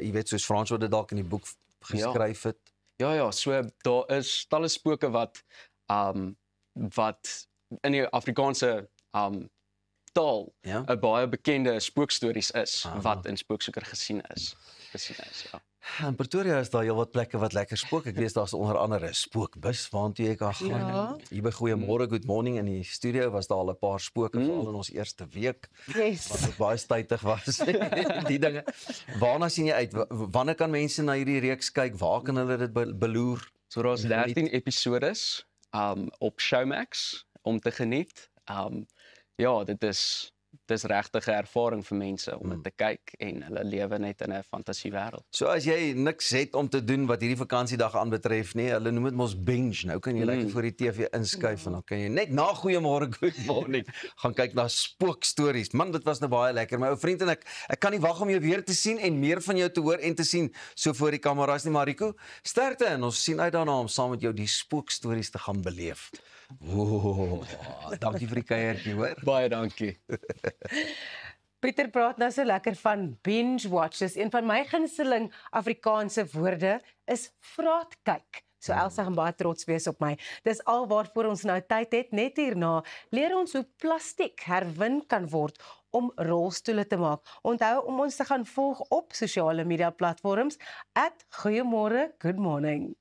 Jy weet soos Frans wat dit dalk in die boek geskryf het. Ja, so daar is talle spooke wat wat in die Afrikaanse taal 'n baie bekende spookstories is wat in Spooksoeker gesien is. Ja. In Pretoria is daar heelwat plekke wat lekker spook. Ek weet daar's onder andere 'n spookbus waartoe jy kan gaan. Ja. Hier by Goeiemôre, Good Morning in die studio was daar al 'n paar spooke veral in ons eerste week. Yes. Wat baie stytig was. Die dinge. Waarna sien jy uit? Wanneer kan mense na hierdie reeks kyk? Waar kan hulle dit beloer? So daar's 13 episodes op Showmax om te geniet. Ja, dit is regtig 'n ervaring vir mense om dit te kyk en hulle lewe net in 'n fantasiewêreld. So as jy niks het om te doen wat hierdie vakansiedag aanbetref nie, hulle noem dit mos binge. Nou kan jy lekker voor die TV inskuif en dan kan jy net na Goeiemôre Good Morning gaan kyk na spookstories. Man, dit was nou baie lekker. My ou vriend en ek kan nie wag om jou weer te sien en meer van jou te hoor en te sien so voor die kameras nie, Mariko. Sterkte en ons sien uit daarna om saam met jou die spookstories te gaan beleef. Ooh, dankie vir die kuiertjie, hoor. Baie dankie. Pieter praat nou so lekker van binge watches. Een van my gunsteling Afrikaanse woorde is vraatkyk. So Elsa gaan baie trots wees op my. Dis al waarvoor ons nou tyd het. Net hierna leer ons hoe plastiek herwin kan word om rolstoele te maak. Onthou om ons te gaan volg op sosiale media platforms @Goeiemôre Good Morning.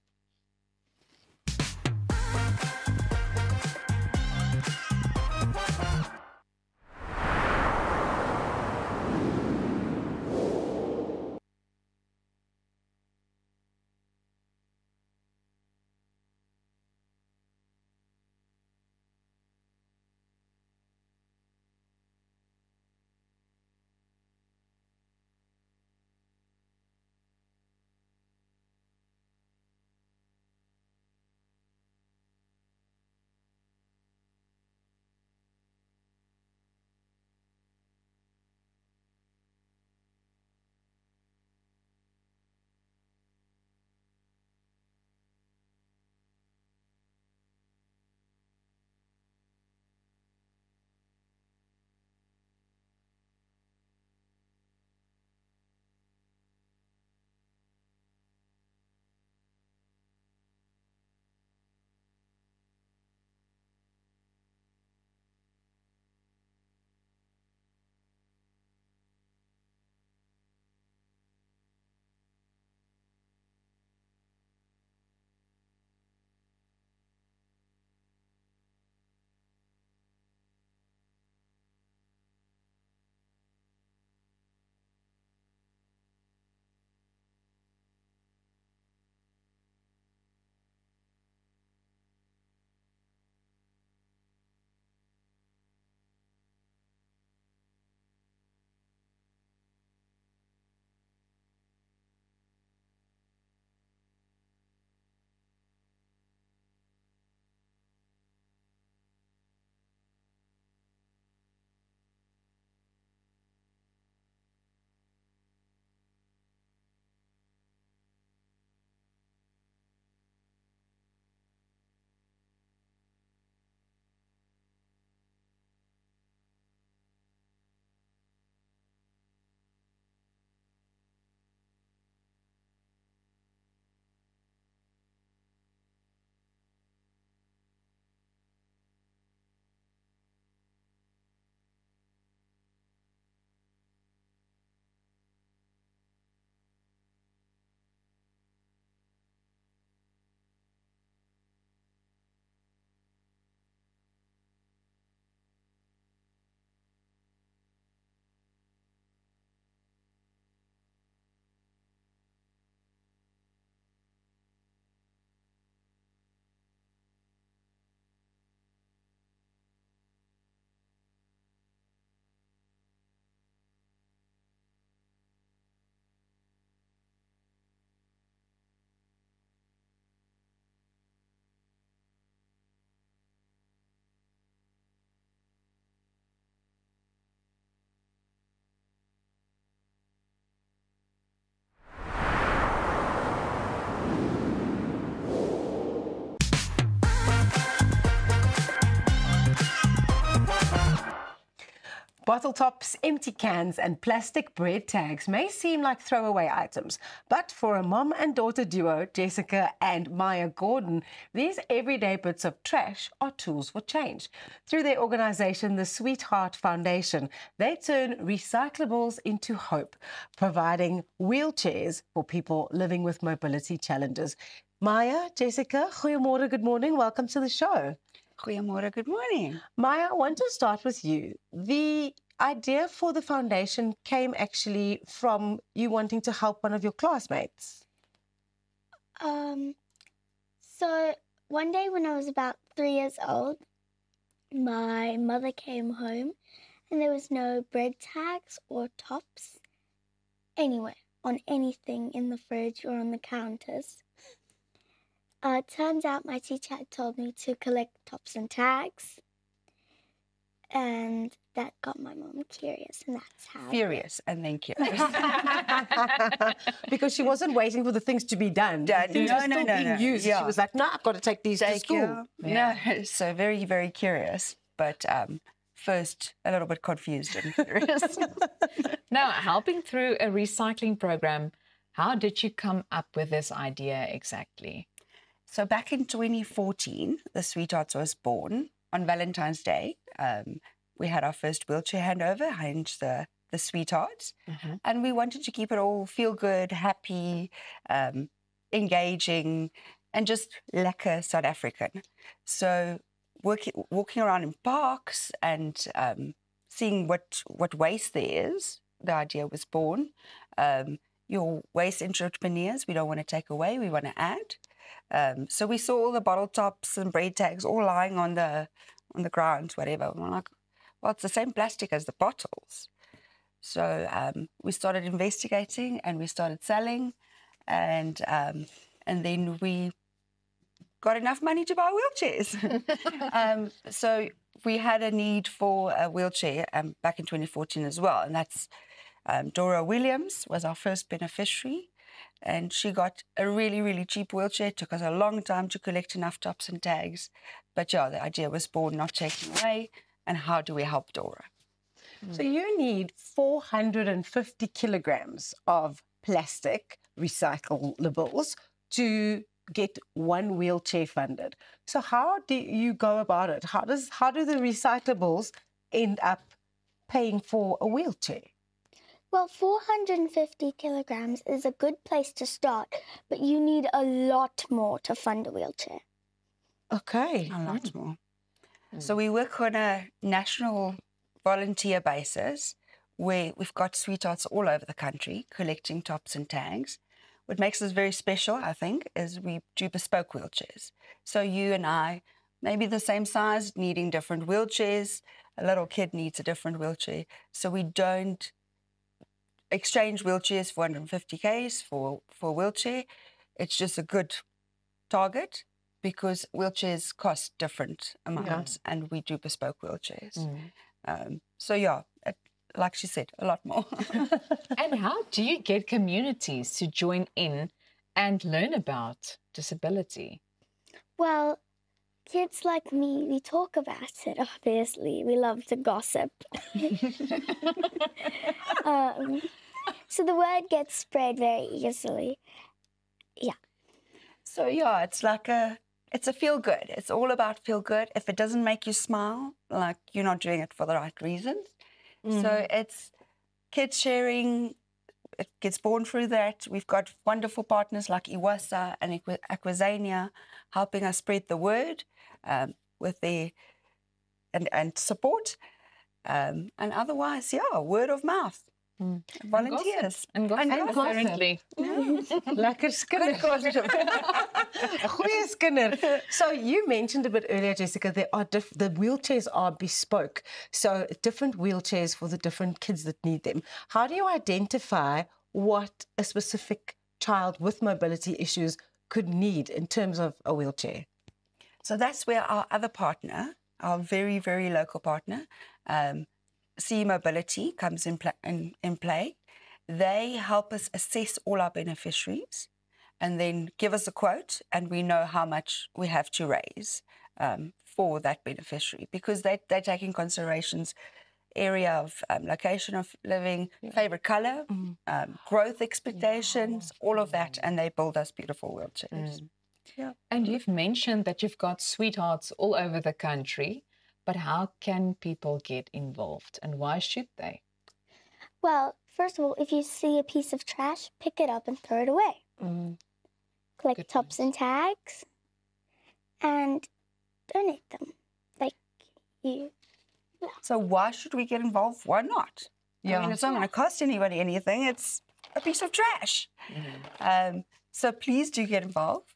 Bottle tops, empty cans, and plastic bread tags may seem like throwaway items, but for a mom and daughter duo, Jessica and Maya Gordon, these everyday bits of trash are tools for change. Through their organization, the Sweetheart Foundation, they turn recyclables into hope, providing wheelchairs for people living with mobility challenges. Maya, Jessica, goeiemorgen, good morning. Welcome to the show. Goeiemorgen, good morning. Maya, I want to start with you. The idea for the foundation came actually from you wanting to help one of your classmates. So one day when I was about 3 years old, my mother came home and there was no bread tags or tops anywhere on anything in the fridge or on the counters. It turns out my teacher had told me to collect tops and tags, and that got my mom curious, and that's how. Furious and then curious. Because she wasn't waiting for the things to be done. Things were still being used. Yeah. She was like, no, I've got to take these to school. No, so very, very curious, but first a little bit confused and curious. Now, helping through a recycling program, how did you come up with this idea exactly? So back in 2014, the Sweethearts was born on Valentine's Day. We had our first wheelchair handover, hence the Sweethearts. And we wanted to keep it all feel good, happy, engaging, and just lekker South African. So walking around in parks and seeing what waste there is, the idea was born. Your waste entrepreneurs, we don't want to take away, we want to add. So we saw all the bottle tops and bread tags all lying on the ground, whatever. And we're like, well, it's the same plastic as the bottles. So we started investigating and we started selling, and then we got enough money to buy wheelchairs. So we had a need for a wheelchair back in 2014 as well, and that's Dora Williams was our first beneficiary. And she got a really, really cheap wheelchair. It took us a long time to collect enough tops and tags. But yeah, the idea was born, not taken away. And how do we help Dora? So you need 450 kilograms of plastic recyclables to get one wheelchair funded. So how do you go about it? How do the recyclables end up paying for a wheelchair? Well, 450 kilograms is a good place to start, but you need a lot more to fund a wheelchair. Okay. A lot more. So we work on a national volunteer basis where we've got Sweethearts all over the country collecting tops and tags. What makes us very special, I think, is we do bespoke wheelchairs. So you and I, maybe the same size, needing different wheelchairs. A little kid needs a different wheelchair. So we don't exchange wheelchairs for 150 Ks for a wheelchair. It's just a good target because wheelchairs cost different amounts and we do bespoke wheelchairs. So yeah, like she said, a lot more. And how do you get communities to join in and learn about disability? Well, kids like me, we talk about it, obviously. We love to gossip. So the word gets spread very easily. Yeah. So yeah, it's a feel good. It's all about feel good. If it doesn't make you smile, like you're not doing it for the right reasons. So it's kids sharing. It gets born through that. We've got wonderful partners like Iwasa and Aquazania helping us spread the word with their and support. And otherwise, yeah, word of mouth. Volunteers. And gossip, apparently. Lekker skinder. Goeie skinder. So you mentioned a bit earlier, Jessica, the wheelchairs are bespoke. So different wheelchairs for the different kids that need them. How do you identify what a specific child with mobility issues could need in terms of a wheelchair? So that's where our other partner, our very, very local partner, CE Mobility comes in play. They help us assess all our beneficiaries and then give us a quote, and we know how much we have to raise for that beneficiary, because they take in considerations area of location of living, favorite color, growth expectations, all of that, and they build us beautiful wheelchairs. Yeah. And you've mentioned that you've got sweethearts all over the country, but how can people get involved and why should they? Well, first of all, if you see a piece of trash, pick it up and throw it away. Collect tops and tags and donate them. Like you. Yeah. So why should we get involved? Why not? Yeah. I mean, it's not going to cost anybody anything. It's a piece of trash. So please do get involved.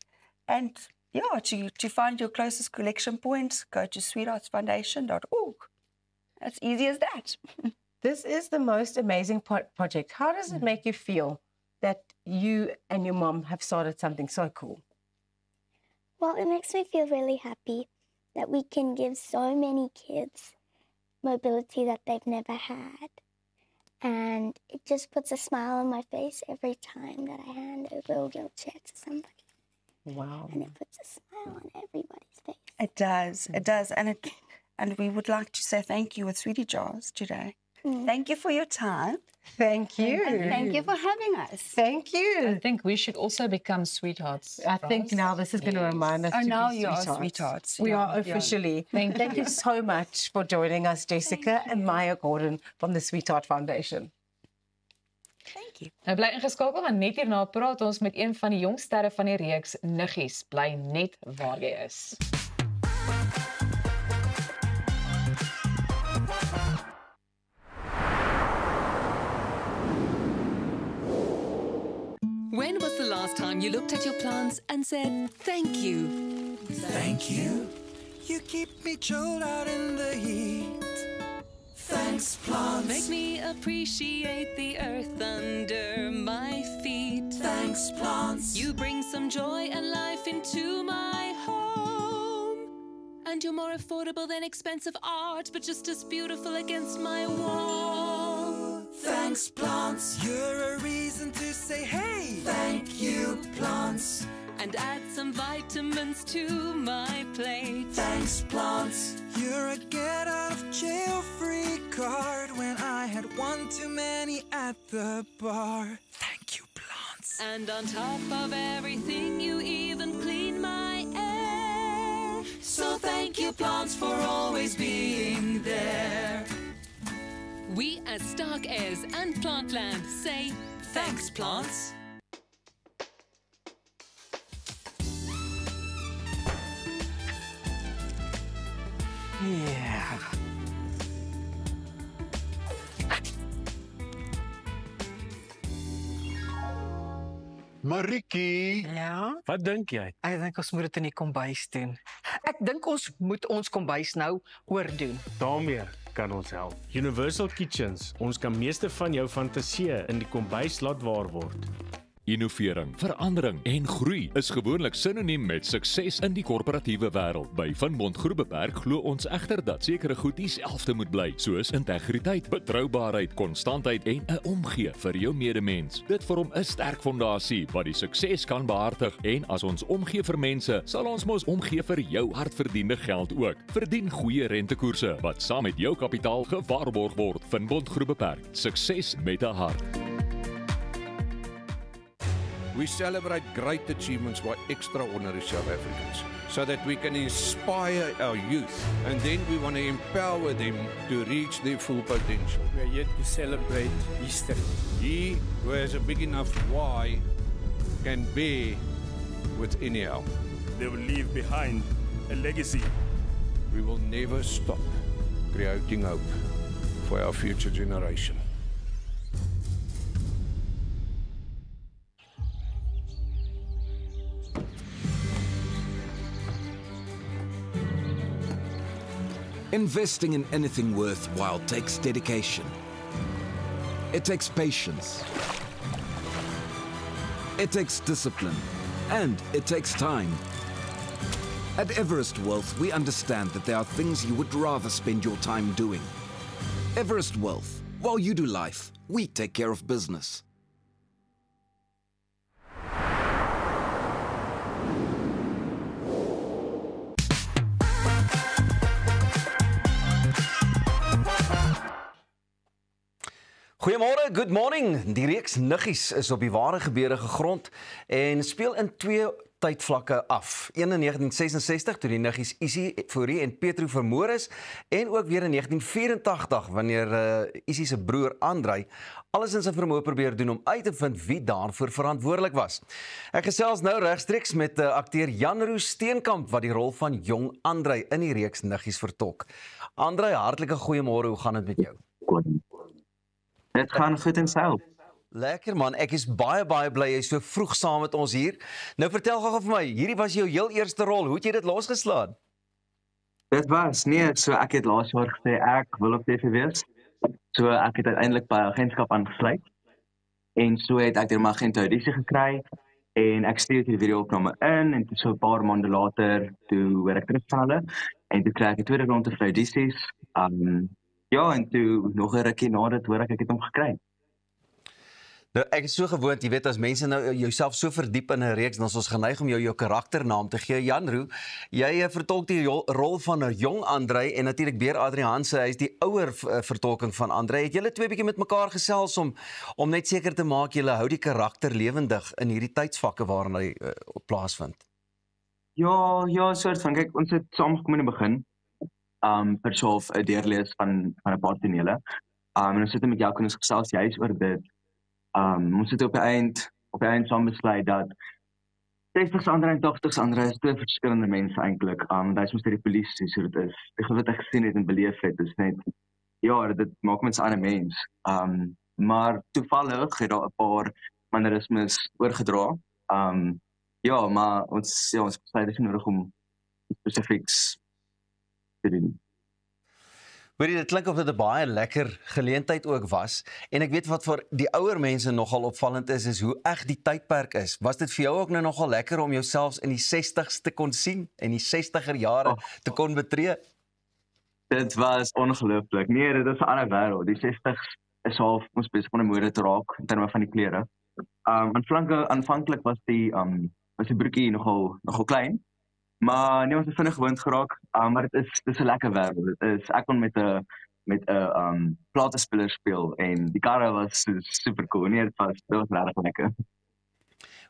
And yeah, to find your closest collection point, go to sweetheartsfoundation.org. As easy as that. This is the most amazing project. How does it make you feel that you and your mom have started something so cool? Well, it makes me feel really happy that we can give so many kids mobility that they've never had. And it just puts a smile on my face every time that I hand over a wheelchair to somebody. Wow. And it puts a smile on everybody's face. It does. It does. And we would like to say thank you with Sweetie Jars today. Thank you for your time. Thank you. And thank you for having us. Thank you. I think we should also become sweethearts. I think now this is going to remind us to now be you are sweethearts. sweethearts. We Yeah, are officially. Thank Thank you so much for joining us, Jessica and Maya Gordon from the Sweetheart Foundation. Thank you. Nou bly ingeskakel want net hierna praat ons met een van die jong sterre van die reeks Niggies. Bly net waar jy is. When was the last time you looked at your plants and said, thank you? Thank you. You keep me chilled out in the heat. Thanks, plants. Make me appreciate the earth under my feet. Thanks, plants. You bring some joy and life into my home. And you're more affordable than expensive art, but just as beautiful against my wall. Thanks, plants. You're a reason to say, hey, thank you, plants. And add some vitamins to my plate. Thanks, plants. You're a get out of jail free card when I had one too many at the bar. Thank you, plants. And on top of everything, you even clean my air. So thank you, plants, for always being there. We as Stark Airs and Plantland say, thanks, plants. Yeah. Marikie. Ja? Wat dink jy? Ek dink ons moet dit in die kombuis doen. Ek dink ons moet ons kombuis nou oordoen. Daarmee kan ons help. Universal Kitchens, ons kan meeste van jou fantasieë in die kombuis laat waar word. Innovering, verandering en groei is gewoonlik sinoniem met sukses in die korporatiewe wêreld. By Van Bont Groep Beperk glo ons egter dat sekere goed dieselfde moet bly, soos integriteit, betroubaarheid, konstantheid en 'n omgee vir jou medemens. Dit vorm 'n sterk fondasie wat die sukses kan behartig en as ons omgee vir mense, sal ons mos omgee vir jou hardverdiende geld ook. Verdien goeie rentekoerse wat saam met jou kapitaal gewaarborg word. Van Bont Groep Beperk, sukses met 'n hart. We celebrate great achievements by extraordinary South Africans so that we can inspire our youth and then we want to empower them to reach their full potential. We are yet to celebrate history. He who has a big enough why can bear with anyhow. They will leave behind a legacy. We will never stop creating hope for our future generation. Investing in anything worthwhile takes dedication. It takes patience. It takes discipline. And it takes time. At Everest Wealth, we understand that there are things you would rather spend your time doing. Everest Wealth. While you do life, we take care of business. Goeiemôre, good morning. Die reeks Nuggies is op die ware gebeure gegrond en speel in 2 tydvlakke af. Een in 1966 toe die Nuggies Isi Fourie en Petro vermoor is en ook weer in 1984 wanneer Isi se broer Andrei alles in sy vermoë probeer doen om uit te vind wie daarvoor verantwoordelik was. Ek gesels nou regstreeks met akteur Jan Roos Steenkamp wat die rol van jong Andrei in die reeks Nuggies vertolk. Andrei, hartlike goeiemôre, hoe gaan dit met jou? Dit gaan goed en self. Lekker man, ek is baie bly jy is so vroeg saam met ons hier. Nou vertel gou vir my, hierdie was jou heel eerste rol, hoe het jy dit losgeslaan? Dit was, so ek het laas jaar gesê ek wil op TV wees. So ek het uiteindelik by 'n agentskap aangesluit. En so het ek deur my agent 'n audisie gekry en ek stuur die video-opname in en so 'n paar maande later toe hoor ek terug van hulle en toe kry ek 'n tweede ronde vir audisies. Ja, en toe nog 'n rukkie na dit hoor ek het hom gekry. Nou, ek is so gewoond, jy weet, as mense nou jouself so verdiep in 'n reeks, dan is ons geneig om jou karakternaam te gee. Jan Roos, jy vertolk die rol van 'n jong Andrei en natuurlik Beer Adriaanse, hy is die ouer vertolking van Andrei. Het julle twee bietjie met mekaar gesels om net seker te maak julle hou die karakter lewendig in hierdie tydsvakke waarin hy plaasvind? Ja, soort van, kyk, ons het saamgekom in die begin, per so 'n deurlees van 'n paar tonele. En ons het met jou ons gesels juis oor dit. Ons het op die eind saam besluit dat 60s Andrei en 80s Andrei is twee verskillende mense eintlik. Hy is mos die polisie, so dit is. Ek wat ek gesien het en beleef het, is net, ja, dit maak mens 'n ander mens. Maar toevallig het daar 'n paar mannerismes oorgedra. Ja, maar ons besluit dis nodig om spesifieks te doen. Hoorie, dit klink of dit 'n baie lekker geleentheid ook was, en ek weet wat vir die ouer mense nogal opvallend is hoe eg die tydperk is. Was dit vir jou ook nou nogal lekker om jouself in die 60s te kon sien, en die 60er jare te kon betree? Dit was ongelooflik. Nee, dit is 'n ander wêreld. Die 60s is half ons besig om 'n mode te raak in terme van die klere. Aanvanklik was die broekie nogal klein. Maar nee, ons het vinnig gewoond geraak, maar dit is 'n lekker wêreld. Ek kon met 'n platespeler speel en die karre was super cool. Nee, dit was regtig lekker.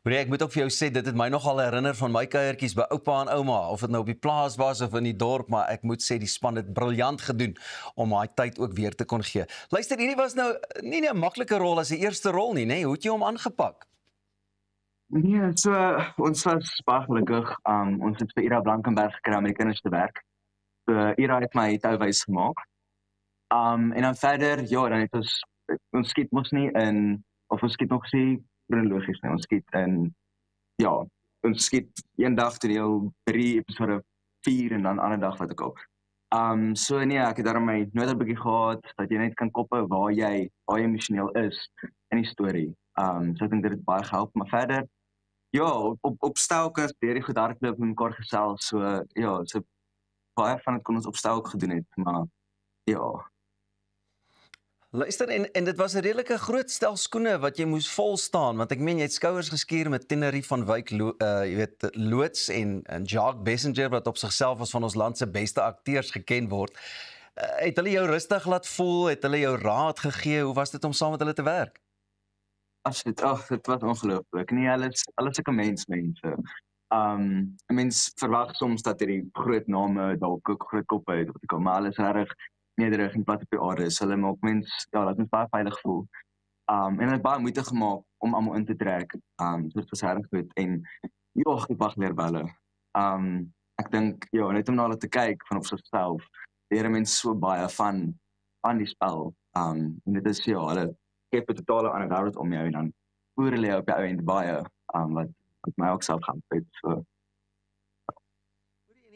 Ek moet ook vir jou sê, dit het my nogal herinner van my kuiertjies by oupa en ouma, of dit nou op die plaas was of in die dorp, maar ek moet sê die span het briljant gedoen om daai tyd ook weer te kon gee. Luister, hierdie was nou nie 'n maklike rol as 'n eerste rol nie, nee? Hoe het jy hom aangepak? Nee, so ons was baie gelukkig. Ons het vir Ira Blankenberg gekry om met die kinders te werk. So Ira het my touwys gemaak. En dan verder, ja, dan het ons skiet mos nie in, of ons skiet nog sê chronologies nie. Ons skiet in, ja, ons skiet een dag toneel 3 episode 4 en dan 'n ander dag wat ek ook. So nee, ek het daarom my nooit 'n bietjie gehad dat jy net kan koppe waar jy emosioneel is in die storie. So ek dink dit het baie gehelp, maar verder ja, op stelkens deur die goed hardloop met mekaar gesels, so ja, so baie van dit kon ons op stelk gedoen het, maar ja. Luister, en dit was 'n redelike groot stel skoene wat jy moes vol staan, want ek meen jy het skouers geskuur met Tenerife van Wyk, jy weet, loods en Jacques Bessenger wat op sigself as van ons land se beste akteurs geken word. Het hulle jou rustig laat voel, het hulle jou raad gegee, hoe was dit om saam met hulle te werk? Absoluut, dit was ongelooflik. Nee, alles sulke mense. 'n Mens verwag soms dat hierdie groot name dalk ook groot koppe het, maar alles reg nederig en plat op die aarde is. Hulle maak mens, ja, laat mens baie veilig voel. En hulle het baie moeite gemaak om almal in te trek. So dit was reg goed en ja, ek het baie geleer by hulle. Ek dink, ja, net om na hulle te kyk van op sigself, leer mense so baie van die spel. En dit is, ja, hulle skep 'n totale ander wêreld om jou en dan voer hulle op jou en baie wat my ook self gaan het. So.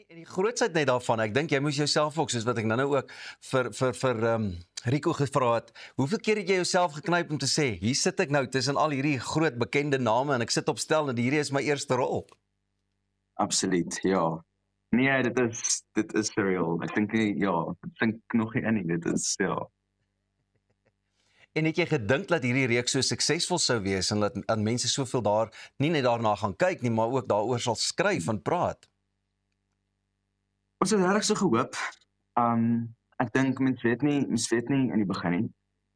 En die grootsheid net daarvan, ek dink jy moes jouself ook, soos wat ek nou ook vir Rico gevra het, hoeveel keer het jy jouself geknyp om te sê, hier sit ek nou tussen al hierdie groot bekende name en ek sit op stel en hierdie is my eerste rol? Absoluut, ja. Nee, dit is surreal. Ek dink nog nie in, dit is, ja. En het jy gedink dat hierdie reeks so suksesvol sou wees en dat mense soveel nie net daarna gaan kyk nie, maar ook daaroor sal skryf en praat? Ons het regtig so gehoop. Ek dink mens weet nie in die begin nie.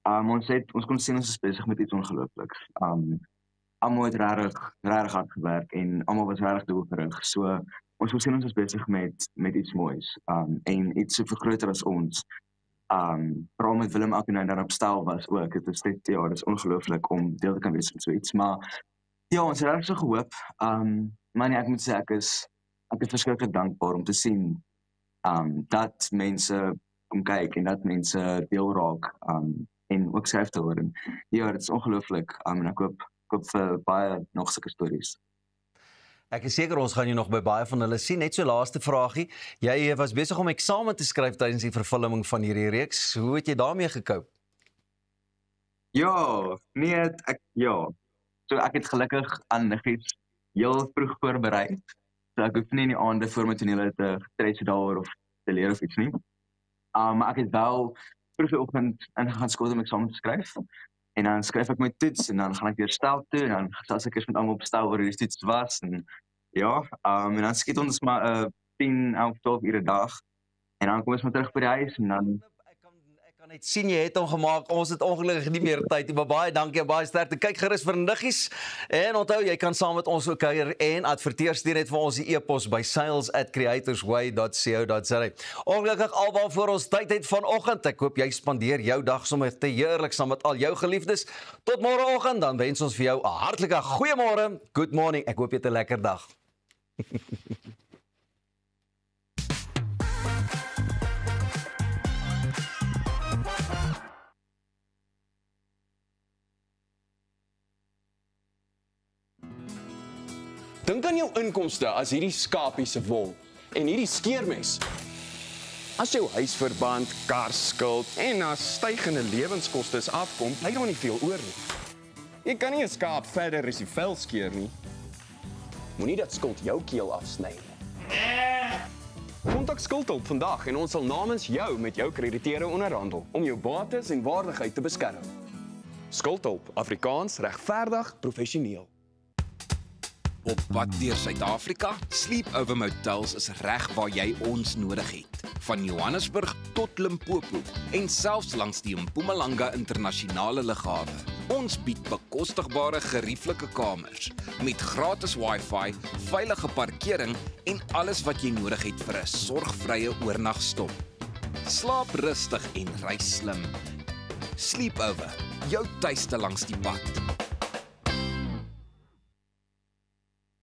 Ons kon sien ons is besig met iets ongeloofliks. Almal het regtig hard gewerk en almal was regtig doelgerig. So ons kon sien ons is besig met iets moois. En iets so groter as ons. Veral met Willem ook en dan op stel was ook. Dit is net dis ongelooflik om deel te kan wees van so iets. Maar ja, ons het regtig so gehoop. Maar nee, ek moet sê ek is verskriklik dankbaar om te sien dat mense kom kyk en dat mense deel raak en ook skryf te hoor. En ja, dit is ongelooflik. En ek hoop vir baie nog sulke stories. Ek is seker ons gaan jou nog by baie van hulle sien. Net so laaste vraagie. Jy was besig om eksamen te skryf tydens die vervulling van hierdie reeks. Hoe het jy daarmee gekoop? Ja, nee, So ek het gelukkig aan iets heel vroeg voorberei. So ek hoef nie in die aande voor my tonele te stres daaroor of te leer of iets nie. Maar ek het wel vroeg die oggend ingegaan skool om eksamen te skryf. En dan skryf ek my toets en dan gaan ek weer stel toe en dan gesels ek eers met almal op stel oor hoe die toets was en ja, en dan skiet ons maar 10, 11, 12 ure 'n dag en dan kom ons maar terug by die huis en dan Net sien jy het hom gemaak. Ons het ongelukkig nie meer tyd nie, maar baie dankie en baie sterkte. Kyk gerus vir niggies. En onthou, jy kan saam met ons ook kuier en adverteer. Stuur net vir ons die e-pos by sales@creatorsway.co.za. Ongelukkig alwaarvoor ons tyd het vanoggend. Ek hoop jy spandeer jou dag sommer te heerlik saam met al jou geliefdes. Tot môreoggend, dan wens ons vir jou 'n hartlike goeiemôre. Good morning. Ek hoop jy het 'n lekker dag. Dink aan jou inkomste as hierdie skapie se wol en hierdie skeermes. As jou huisverband, karskuld en as stygende lewenskoste afkom, bly daar nie veel oor nie. Jy kan nie 'n skaap verder as die vel skeer nie. Moenie dat skuld jou keel afsny nie. Kontak Skuldhulp vandag en ons sal namens jou met jou krediteure onderhandel om jou bates en waardigheid te beskerm. Skuldhulp, Afrikaans, regverdig, professioneel. Op pad deur Suid-Afrika, Sleepover Motels is reg waar jy ons nodig het. Van Johannesburg tot Limpopo en selfs langs die Mpumalanga internasionale lughawe. Ons bied bekostigbare gerieflike kamers met gratis Wi-Fi, veilige parkering en alles wat jy nodig het vir 'n sorgvrye oornagstop. Slaap rustig en ry slim. Sleepover, jou tuiste langs die pad.